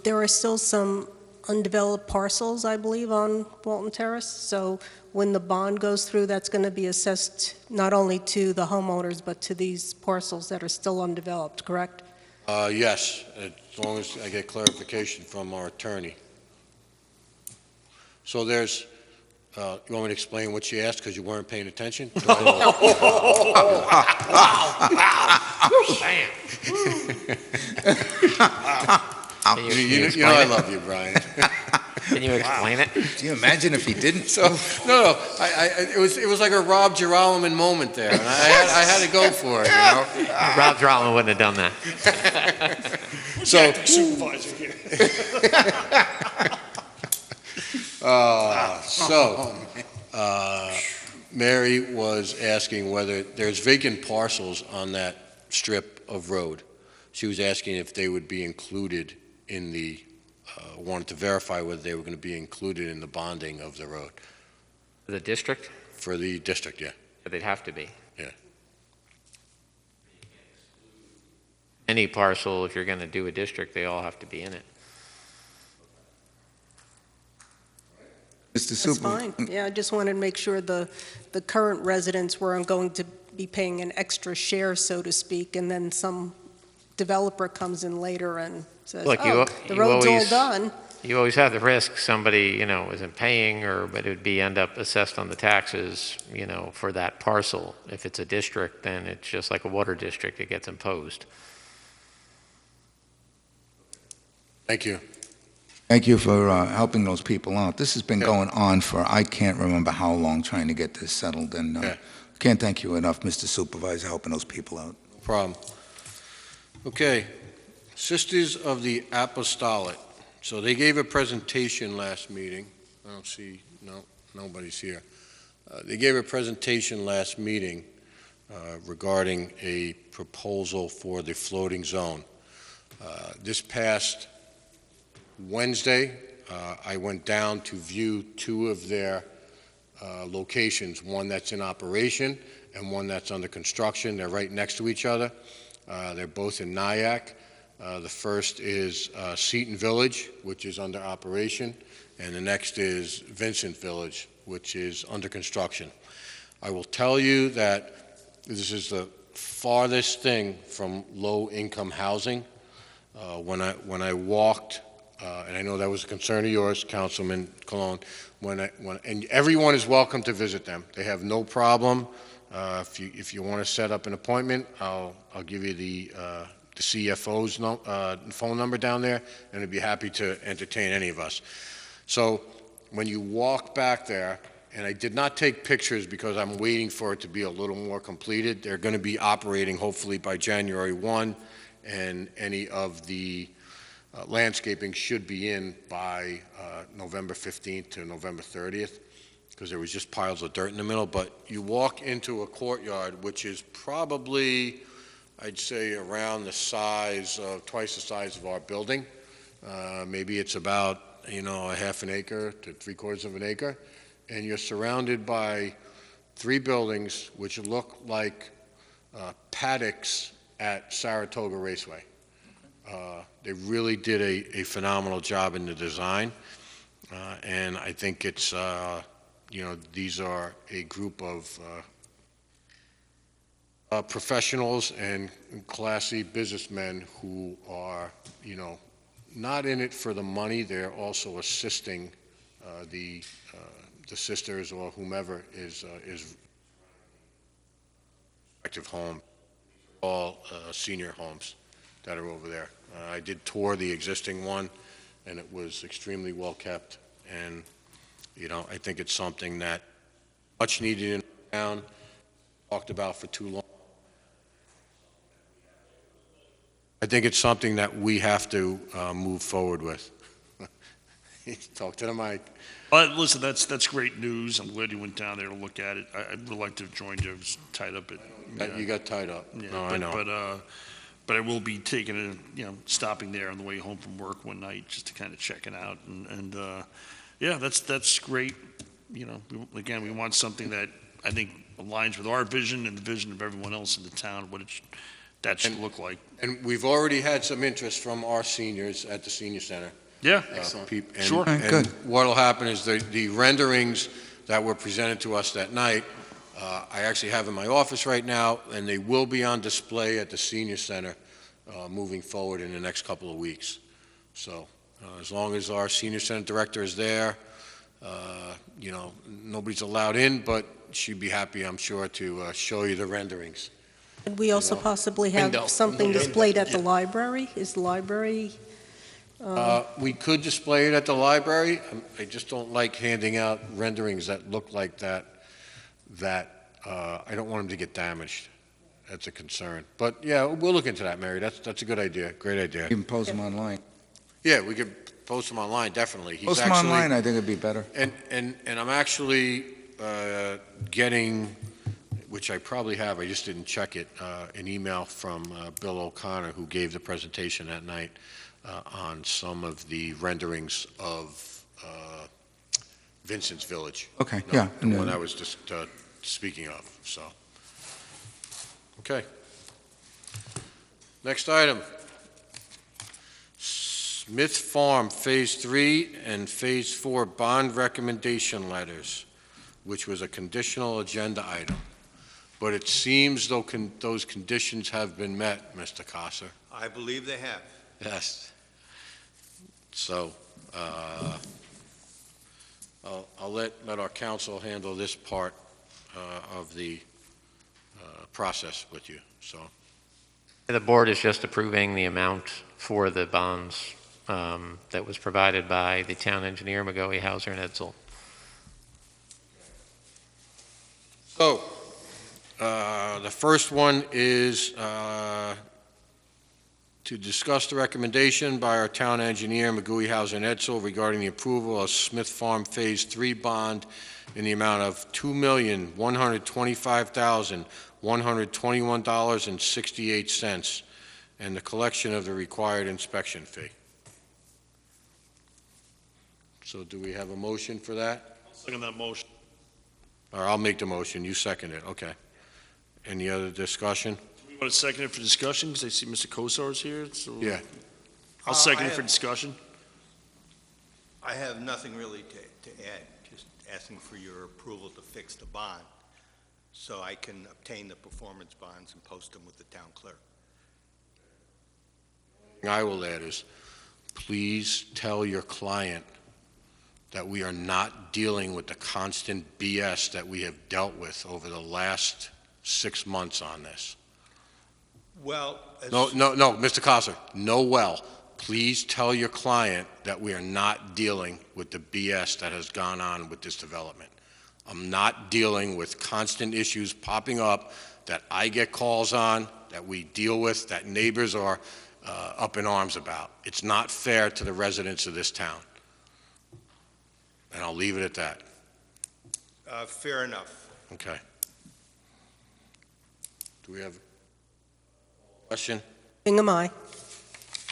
There are still some undeveloped parcels, I believe, on Walton Terrace. So when the bond goes through, that's going to be assessed not only to the homeowners, but to these parcels that are still undeveloped, correct?
Yes, as long as I get clarification from our attorney. So there's, you want me to explain what she asked because you weren't paying attention?
Can you
You know I love you, Brian.
Can you explain it?
Can you imagine if he didn't?
So, no, it was like a Rob Girolamo moment there, and I had to go for it, you know?
Rob Drollman wouldn't have done that.
So,
Supervisor here.
Mary was asking whether there's vacant parcels on that strip of road. She was asking if they would be included in the, wanted to verify whether they were going to be included in the bonding of the road.
The district?
For the district, yeah.
But they'd have to be.
Yeah.
Any parcel, if you're going to do a district, they all have to be in it.
Mr.
That's
Super.
fine. Yeah, I just wanted to make sure the current residents weren't going to be paying an extra share, so to speak, and then some developer comes in later and says,
Look,
oh, the road's all done.
You always have the risk somebody, isn't paying, but it would be end up assessed on the taxes, for that parcel. If it's a district, then it's just like a water district, it gets imposed.
Thank you.
Thank you for helping those people out. This has been going on for, I can't remember how long, trying to get this settled, and can't thank you enough, Mr. Supervisor, helping those people out.
No problem. Okay, Sisters of the Apostolate. So they gave a presentation last meeting. I don't see, no, nobody's here. They gave a presentation last meeting regarding a proposal for the floating zone. This past Wednesday, I went down to view two of their locations, one that's in operation and one that's under construction. They're right next to each other. They're both in Nyack. The first is Seton Village, which is under operation, and the next is Vincent Village, which is under construction. I will tell you that this is the farthest thing from low-income housing. When I walked, and I know that was a concern of yours, Councilman Colon, and everyone is welcome to visit them. They have no problem. If you want to set up an appointment, I'll give you the CFO's phone number down there, and I'd be happy to entertain any of us. So when you walk back there, and I did not take pictures because I'm waiting for it to be a little more completed. They're going to be operating hopefully by January 1, and any of the landscaping should be in by November 15th to November 30th, because there was just piles of dirt in the middle. But you walk into a courtyard, which is probably, I'd say, around the size of, twice the size of our building. Maybe it's about, a half an acre to 3/4 of an acre. And you're surrounded by 3 buildings which look like paddocks at Saratoga Raceway. They really did a phenomenal job in the design. And I think it's, these are a group of professionals and classy businessmen who are, not in it for the money. They're also assisting the sisters or whomever is active home, all senior homes that are over there. I did tour the existing one, and it was extremely well kept. And, I think it's something that much needed in town, talked about for too long. I think it's something that we have to move forward with. Talk to the mic.
Listen, that's great news. I'm glad you went down there to look at it. I would like to have joined you. I was tied up at.
You got tied up.
Yeah,
No, I know.
But I will be stopping there on the way home from work one night just to kind of check it out. And yeah, that's great. Again, we want something that I think aligns with our vision and the vision of everyone else in the town, that should look like.
And we've already had some interest from our seniors at the senior center.
Yeah.
Excellent.
Sure.
Good.
What'll happen is the renderings that were presented to us that night, I actually have in my office right now, and they will be on display at the senior center moving forward in the next couple of weeks. So as long as our senior center director is there, nobody's allowed in, but she'd be happy, I'm sure, to show you the renderings.
And we also possibly have
Window.
something displayed at the library? Is the library?
We could display it at the library. I just don't like handing out renderings that look like that, I don't want them to get damaged. That's a concern. But, yeah, we'll look into that, Mary. That's a good idea. Great idea.
You can post them online.
Yeah, we could post them online, definitely.
Post them online, I think it'd be better.
And I'm actually getting, which I probably have, I just didn't check it, an email from Bill O'Connor, who gave the presentation that night on some of the renderings of Vincent's Village.
Okay, yeah.
The one I was just speaking of, so. Okay. Next item. Smith Farm Phase 3 and Phase 4 bond recommendation letters, which was a conditional agenda item. But it seems though those conditions have been met, Mr. Kosser.
I believe they have.
Yes. So, I'll let our council handle this part of the process with you, so.
The board is just approving the amount for the bonds that was provided by the town engineer, McGoey, Hauser, and Edsel.
So, the first one is to discuss the recommendation by our town engineer, McGoey, Hauser, and Edsel, regarding the approval of Smith Farm Phase 3 bond in the amount of $2,125,121.68 and the collection of the required inspection fee. So do we have a motion for that?
Second that motion.
Or I'll make the motion, you second it, okay. Any other discussion?
We want to second it for discussion, because I see Mr. Kosar's here, so.
Yeah.
I'll second it for discussion.
I have nothing really to add, just asking for your approval to fix the bond so I can obtain the performance bonds and post them with the town clerk.
I will add is, please tell your client that we are not dealing with the constant BS that we have dealt with over the last 6 months on this.
Well,
No, Mr. Kosser, please tell your client that we are not dealing with the BS that has gone on with this development. I'm not dealing with constant issues popping up that I get calls on, that we deal with, that neighbors are up in arms about. It's not fair to the residents of this town. And I'll leave it at that.
fair enough.
Okay. Do we have a question?
Bingham, aye.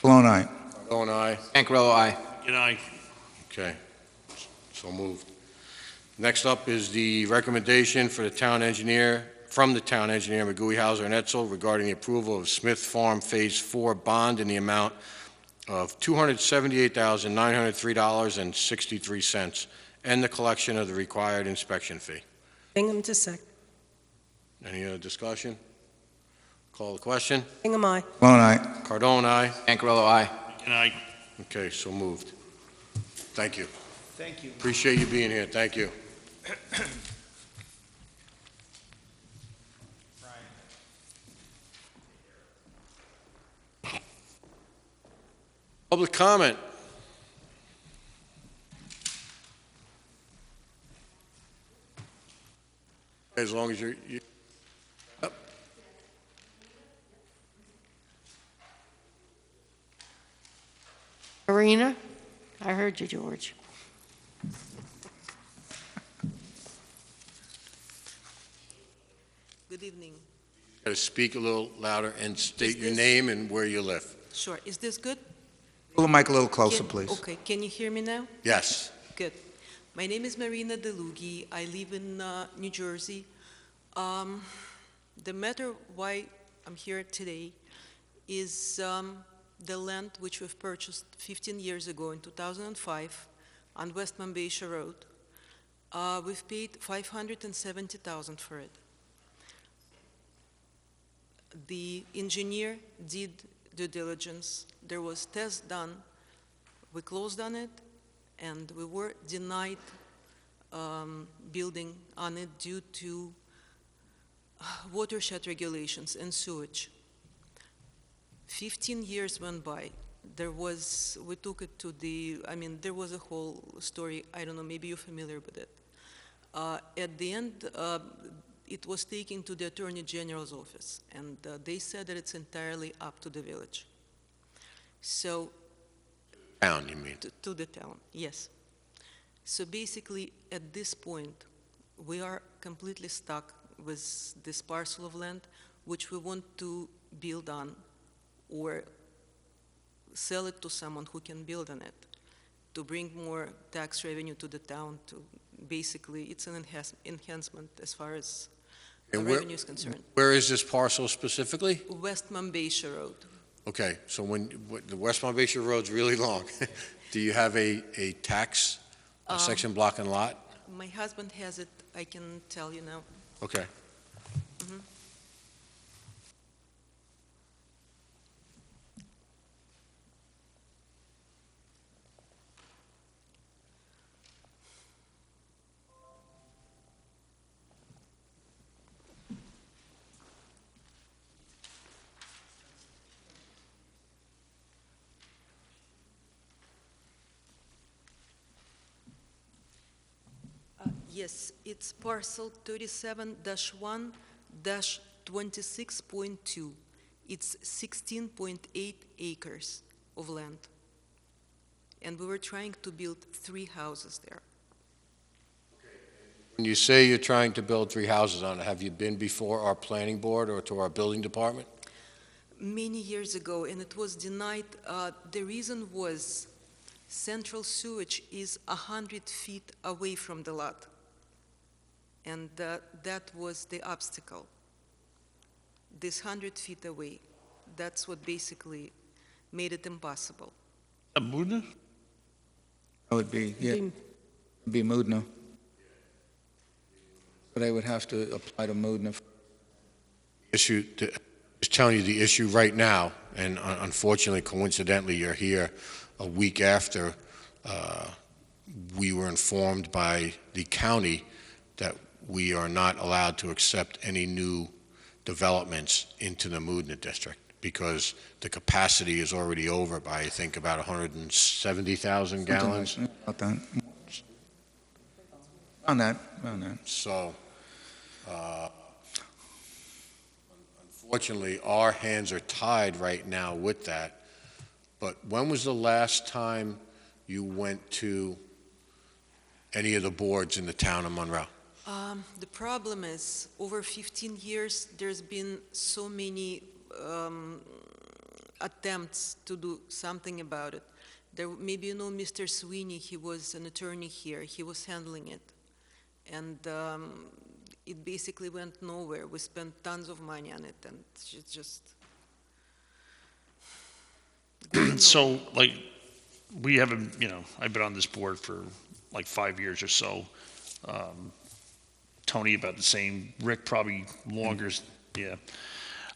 Blown eye.
Cardone, aye.
Ancarello, aye.
Good night.
Okay, so moved. Next up is the recommendation for the town engineer, from the town engineer, McGoey, Hauser, and Edsel, regarding the approval of Smith Farm Phase 4 bond in the amount of $278,903.63 and the collection of the required inspection fee.
Bingham to second.
Any other discussion? Call the question.
Bingham, aye.
Blown eye.
Cardone, aye.
Ancarello, aye.
Good night.
Okay, so moved. Thank you.
Thank you.
Appreciate you being here. Thank you. Public comment. As long as you're. Yep.
Marina? I heard you, George.
Good evening.
Got to speak a little louder and state
Is
your
this-
name and where you live.
Sure. Is this good?
Pull the mic a little closer,
Can-
please.
Okay. Can you hear me now?
Yes.
Good. My name is Marina DeLughi. I live in New Jersey. The matter why I'm here today is the land which we've purchased 15 years ago in 2005 on West Monbassia Road. We've paid $570,000 for it. The engineer did due diligence. There was tests done. We closed on it, and we were denied building on it due to watershed regulations and sewage. 15 years went by. We took it to there was a whole story. I don't know, maybe you're familiar with it. At the end, it was taken to the Attorney General's office, and they said that it's entirely up to the village. So,
Town, you mean?
to the town, yes. So basically, at this point, we are completely stuck with this parcel of land, which we want to build on, or sell it to someone who can build on it, to bring more tax revenue to the town. To basically, it's an enhancement as far as revenue is concerned.
Where is this parcel specifically?
West Monbassia Road.
Okay, so the West Monbassia Road's really long. Do you have a tax section, block, and lot?
My husband has it. I can tell you now.
Okay.
Mhm. Yes, it's parcel 37-1-26.2. It's 16.8 acres of land. And we were trying to build 3 houses there.
When you say you're trying to build 3 houses on it, have you been before our planning board or to our building department?
Many years ago, and it was denied. The reason was central sewage is 100 feet away from the lot. And that was the obstacle. This 100 feet away, that's what basically made it impossible.
Mudna?
That would be, yeah, it'd be Mudna. But I would have to apply to Mudna.
Just telling you the issue right now, and unfortunately, coincidentally, you're here a week after we were informed by the county that we are not allowed to accept any new developments into the Mudna district because the capacity is already over by, I think, about 170,000 gallons.
About that. On that.
So, unfortunately, our hands are tied right now with that. But when was the last time you went to any of the boards in the town of Monroe?
The problem is, over 15 years, there's been so many attempts to do something about it. Maybe you know Mr. Sweeney, he was an attorney here, he was handling it. And it basically went nowhere. We spent tons of money on it, and it's just...
So, like, we haven't, I've been on this board for like 5 years or so. Tony about the same, Rick probably longer, yeah.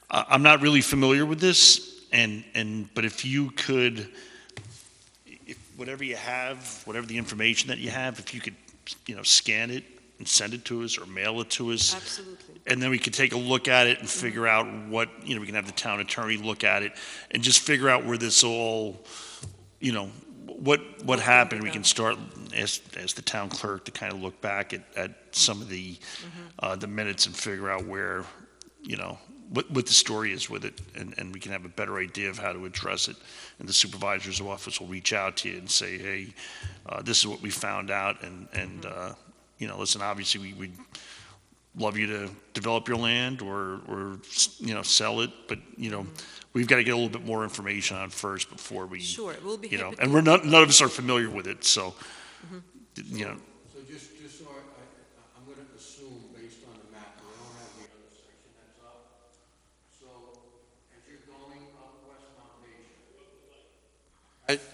I'm not really familiar with this, but if you could, whatever you have, whatever the information that you have, if you could, scan it and send it to us or mail it to us.
Absolutely.
And then we could take a look at it and figure out what, we can have the town attorney look at it and just figure out where this all, what happened. We can start, ask the town clerk to kind of look back at some of the minutes and figure out where, what the story is with it, and we can have a better idea of how to address it. And the supervisor's office will reach out to you and say, hey, this is what we found out, and listen, obviously we'd love you to develop your land or sell it, but, we've got to get a little bit more information on first before we,
Sure, we'll be happy
and
to.
none of us are familiar with it, so,
So just so I'm going to assume, based on the map, we don't have the other section that's up. So as you're going up West Monbassia,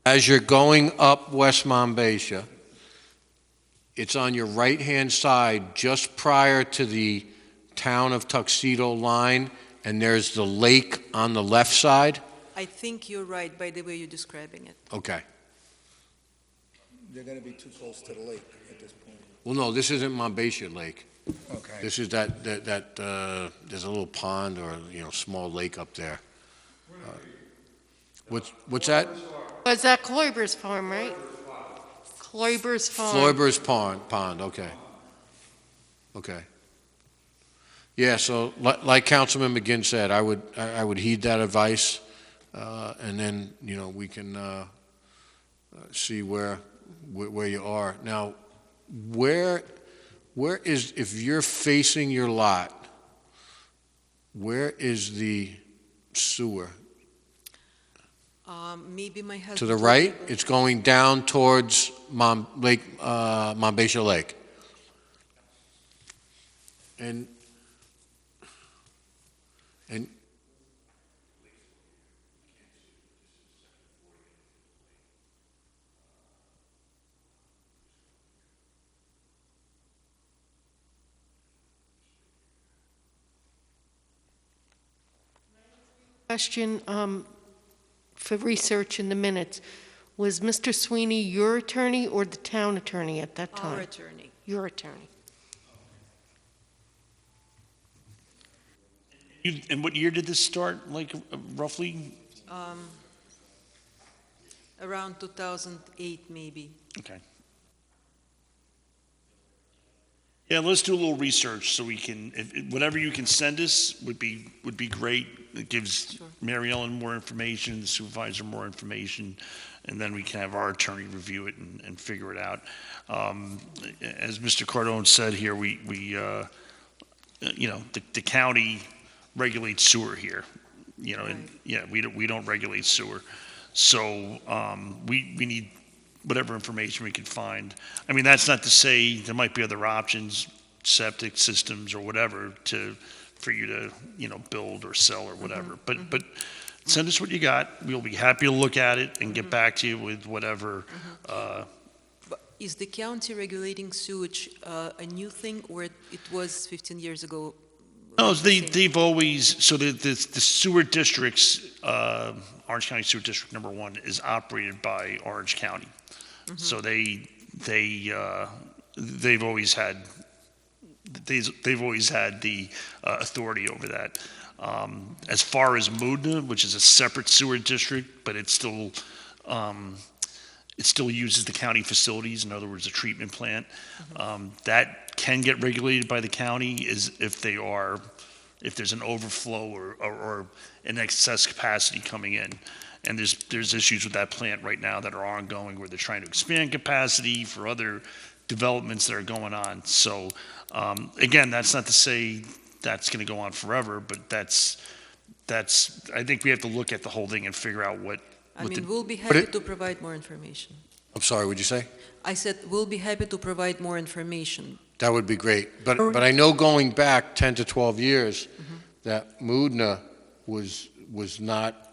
as you're going up West Monbassia, it's on your right-hand side, just prior to the town of Tuxedo line, and there's the lake on the left side?
I think you're right by the way you're describing it.
Okay.
They're going to be too close to the lake at this point.
Well, no, this isn't Monbassia Lake.
Okay.
This is there's a little pond or, small lake up there. What's that?
Was that Kloiber's farm, right? Kloiber's farm.
Floyber's Pond, okay. Okay. Yeah, so like Councilman McGinn said, I would heed that advice, and then, we can see where you are. Now, where is, if you're facing your lot, where is the sewer?
Maybe my husband.
To the right? It's going down towards Monbassia Lake. And
Question for research in the minutes. Was Mr. Sweeney your attorney or the town attorney at that time?
Our attorney.
Your attorney.
And what year did this start, like, roughly?
Around 2008, maybe.
Okay. Yeah, let's do a little research so we can, whatever you can send us would be great. It gives
Sure.
Mary Ellen more information, the supervisor more information, and then we can have our attorney review it and figure it out. As Mr. Cardone said here, the county regulates sewer here, and yeah, we don't regulate sewer. So we need whatever information we can find. I mean, that's not to say there might be other options, septic systems or whatever, for you to, build or sell or whatever. But send us what you got. We'll be happy to look at it and get back to you with whatever.
But is the county regulating sewage a new thing, or it was 15 years ago?
No, they've always, so the sewer districts, Orange County Sewer District Number 1 is operated by Orange County. So they've always had the authority over that. As far as Moodna, which is a separate sewer district, but it still uses the county facilities, in other words, a treatment plant. That can get regulated by the county if there's an overflow or an excess capacity coming in. And there's issues with that plant right now that are ongoing where they're trying to expand capacity for other developments that are going on. So, again, that's not to say that's going to go on forever, but that's, I think we have to look at the whole thing and figure out what.
We'll be happy to provide more information.
I'm sorry, what'd you say?
I said, we'll be happy to provide more information.
That would be great. But I know going back 10 to 12 years, that Moodna was not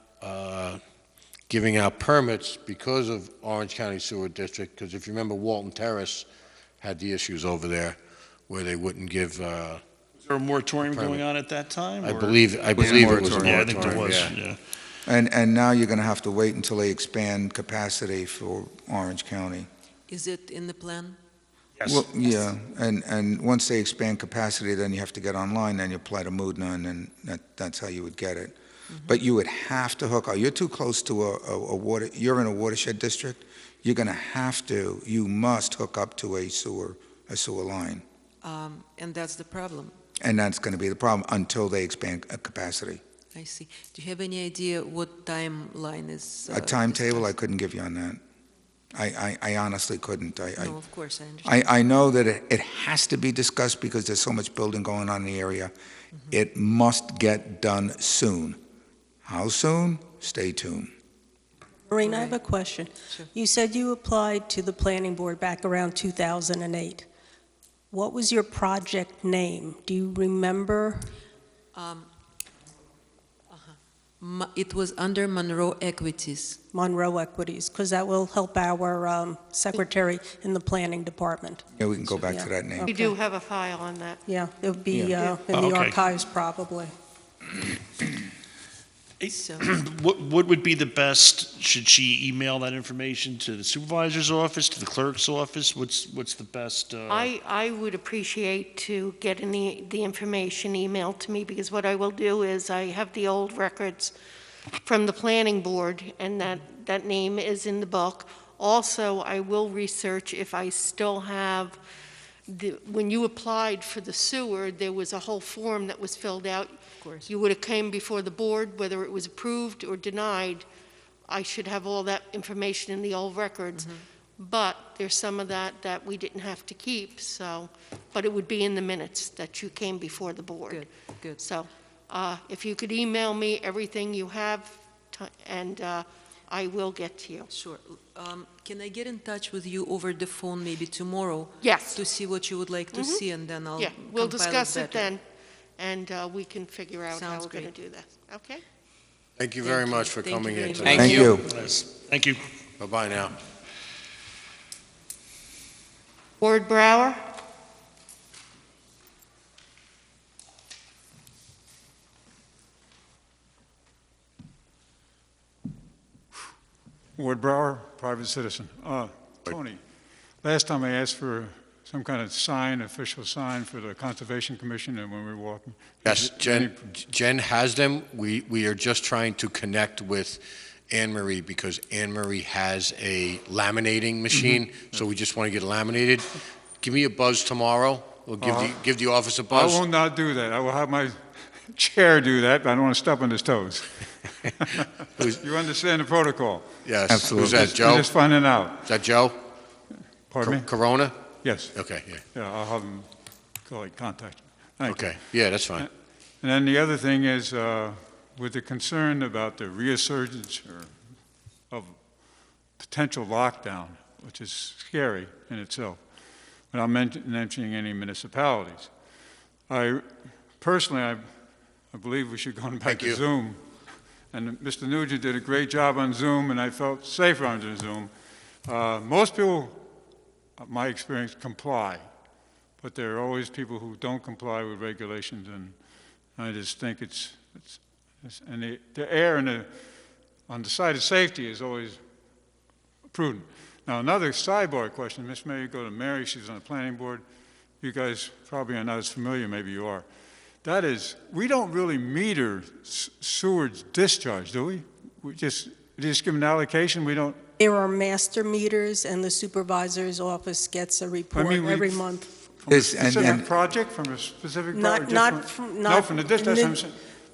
giving out permits because of Orange County Sewer District, because if you remember, Walton Terrace had the issues over there where they wouldn't give.
Was there a moratorium going on at that time?
I believe it was a moratorium.
Yeah, I think there was, yeah.
And now you're going to have to wait until they expand capacity for Orange County.
Is it in the plan?
Yes.
Well, yeah, and once they expand capacity, then you have to get online, then you apply to MUDNA, and that's how you would get it. But you would have to hook up. You're too close to a water, you're in a watershed district, you're going to have to, you must hook up to a sewer line.
And that's the problem.
And that's going to be the problem until they expand capacity.
I see. Do you have any idea what timeline is?
A timetable, I
discussed?
couldn't give you on that. I honestly couldn't.
No, of course, I understand.
I know that it has to be discussed because there's so much building going on in the area. It must get done soon. How soon? Stay tuned.
Maureen, I have a question.
Sure.
You said you applied to the planning board back around 2008. What was your project name? Do you remember?
It was under Monroe Equities.
Monroe Equities, because that will help our secretary in the planning department.
Yeah, we can go back to
Yeah.
that name.
We do have a file on that.
Yeah, it would be
Yeah.
in the
Okay.
archives probably.
So,
What would be the best, should she email that information to the supervisor's office, to the clerk's office? What's the best?
I would appreciate to get the information emailed to me, because what I will do is I have the old records from the planning board, and that name is in the book. Also, I will research if I still have, when you applied for the sewer, there was a whole form that was filled out.
of course.
You would have came before the board, whether it was approved or denied. I should have all that information in the old records. But there's some of that we didn't have to keep, so, but it would be in the minutes that you came before the board.
Good, good.
So, if you could email me everything you have, and I will get to you.
Sure. Can I get in touch with you over the phone maybe tomorrow?
Yes.
To see what you would like to see, and then I'll
Yeah, we'll
compile
discuss it
better.
then, and we can figure out how
Sounds
we're going to
great.
do that. Okay?
Thank you very
Thank you.
much for
Thank you
coming
very
in
much.
tonight.
Thank you.
Yes. Thank you.
Bye-bye now.
Ward Brower?
Ward Brower, private citizen. Tony, last time I asked for some kind of sign, official sign for the Conservation Commission, and when we were walking.
Yes,
is it
Jen has them. We are just trying to connect with Anne Marie because Anne Marie has a laminating machine, so we just want to get it laminated. Give me a buzz tomorrow. We'll give the office a
I
buzz.
will not do that. I will have my chair do that, but I don't want to step on his toes. You understand the protocol?
Yes.
Absolutely.
Who's that,
We're
Joe?
just finding out.
Is that Joe?
Pardon me?
Corona?
Yes.
Okay, yeah.
Yeah, I'll have him contact you. Thank you.
Okay, yeah, that's fine.
And then the other thing is, with the concern about the resurgence of potential lockdown, which is scary in itself, without mentioning any municipalities, I believe we should go back
Thank
to
you.
Zoom. And Mr. Nugent did a great job on Zoom, and I felt safer on Zoom. Most people, my experience, comply, but there are always people who don't comply with regulations, and I just think and the err on the side of safety is always prudent. Now, another sidebar question, Ms. Mayor, go to Mary, she's on the planning board. You guys probably are not as familiar, maybe you are. That is, we don't really meter sewage discharge, do we? We just give an allocation, we don't.
There are master meters, and the supervisor's office gets a report every month.
From a specific project, from a specific project?
Not from
the district,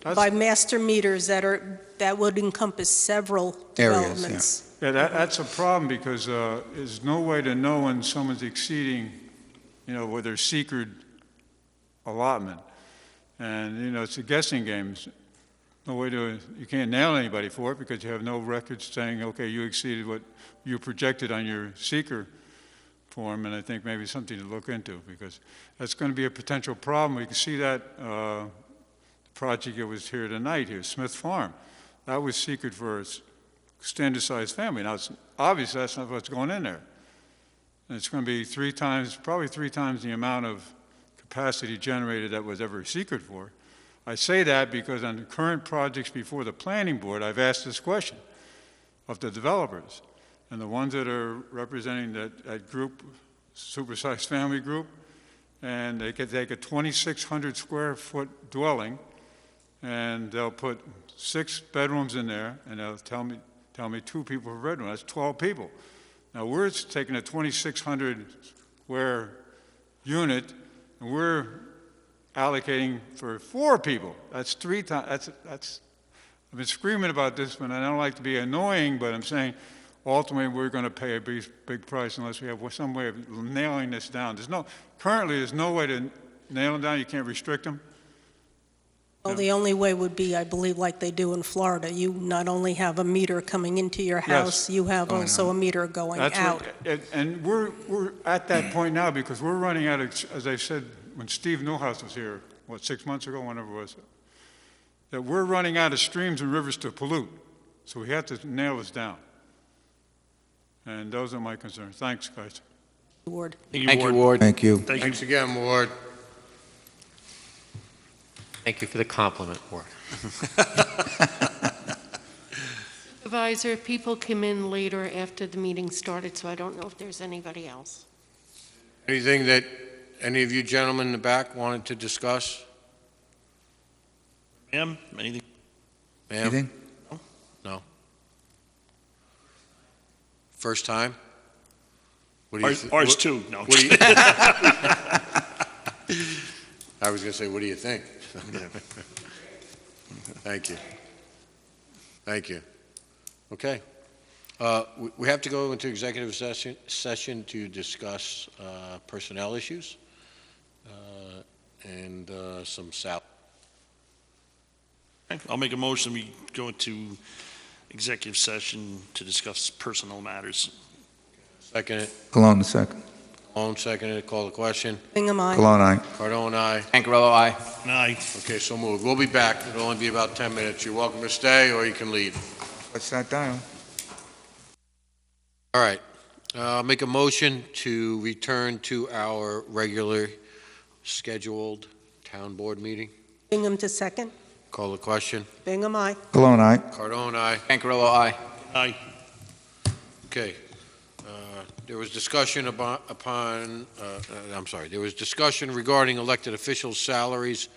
by master meters that would encompass several
Areas,
developments.
Yeah, that's a problem because there's no way to know when someone's exceeding, with their secret allotment. And, it's a guessing game. No way you can't nail anybody for it because you have no records saying, okay, you exceeded what you projected on your seeker form, and I think maybe something to look into because that's going to be a potential problem. We can see that project that was here tonight here, Smith Farm. That was secret for a standard-sized family. Now, obviously, that's not what's going in there. And it's going to be probably three times the amount of capacity generated that was ever secret for. I say that because on the current projects before the planning board, I've asked this question of the developers. And the ones that are representing that group, supersized family group, and they could take a 2,600 square foot dwelling, and they'll put 6 bedrooms in there, and they'll tell me 2 people per bedroom. That's 12 people. Now we're taking a 2,600 square unit, and we're allocating for 4 people. That's 3 times. That's. I've been screaming about this, but I don't like to be annoying. But I'm saying, ultimately, we're going to pay a big price unless we have some way of nailing this down. Currently, there's no way to nail them down. You can't restrict them.
Well, the only way would be, I believe, like they do in Florida. You not only have a meter coming into your house, you have also a meter going out.
And we're at that point now because we're running out of, as I said, when Steve Newhouse was here, 6 months ago, whenever it was, that we're running out of streams and rivers to pollute. So we have to nail this down. And those are my concerns. Thanks, guys.
Ward.
Thank you, Ward.
Thank you.
Thank you.
Thanks again, Ward.
Thank you for the compliment, Ward.
Supervisor, people come in later after the meeting started, so I don't know if there's anybody else.
Anything that any of you gentlemen in the back wanted to discuss?
Ma'am, anything?
Ma'am?
Anything?
No? First time? What do you
Ours too, no.
What do you, I was going to say, what do you think? Thank you. Thank you. Okay. We have to go into executive session to discuss personnel issues and some salary.
I'll make a motion, we go into executive session to discuss personnel matters.
Second it.
Cologne, second.
Cologne, second it. Call the question.
Bingham, aye.
Cologne, aye.
Cardone, aye.
Ancarello, aye.
Aye.
Okay, so moved. We'll be back. It'll only be about 10 minutes. You're welcome to stay or you can leave.
What's that dial?
All right. Make a motion to return to our regular scheduled town board meeting.
Bingham to second.
Call the question.
Bingham, aye.
Cologne, aye.
Cardone, aye.
Ancarello, aye.
Aye.
Okay. There was discussion there was discussion regarding elected officials' salaries.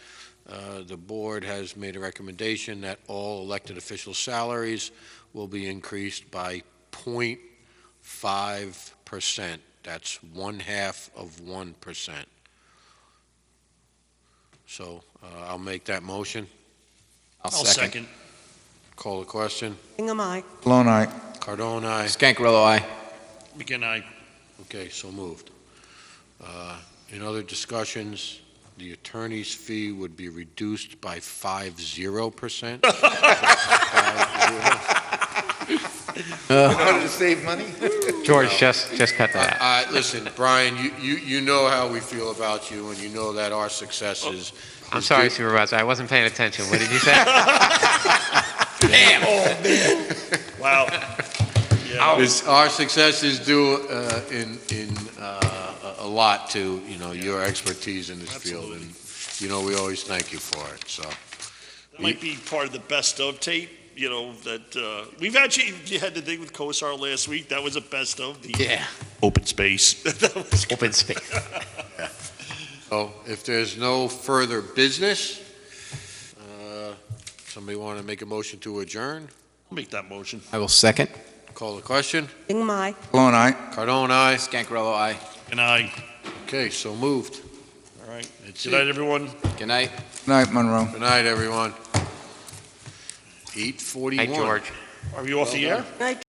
The board has made a recommendation that all elected officials' salaries will be increased by 0.5%. That's 0.5%. So I'll make that motion.
I'll
I'll
second.
second.
Call the question.
Bingham, aye.
Cologne, aye.
Cardone, aye.
Scancarello, aye.
Again, aye.
Okay, so moved. In other discussions, the attorney's fee would be reduced by 50%.
In order to save money?
George, just cut that out.
Listen, Brian, you know how we feel about you, and you know that our success is.
I'm sorry, Supervisor, I wasn't paying attention. What did you say?
Damn.
Oh, man. Wow. Yeah.
Our success is due in a lot to your expertise in this field, and we always thank you for it. So
That might be part of the best of tape. That we've actually had the thing with COSAR last week. That was a best of the open space. That was
Open space.
Yeah. So if there's no further business, somebody want to make a motion to adjourn?
I'll make that motion.
I will second.
Call the question.
Bingham, aye.
Cologne, aye.
Cardone, aye.
Scancarello, aye.
And aye.
Okay, so moved.
All right.
That's
Good
it.
night, everyone.
Good night.
Good night, Monroe.
Good night, everyone. 8:41.
Hey, George.
Are we off the air?
Night,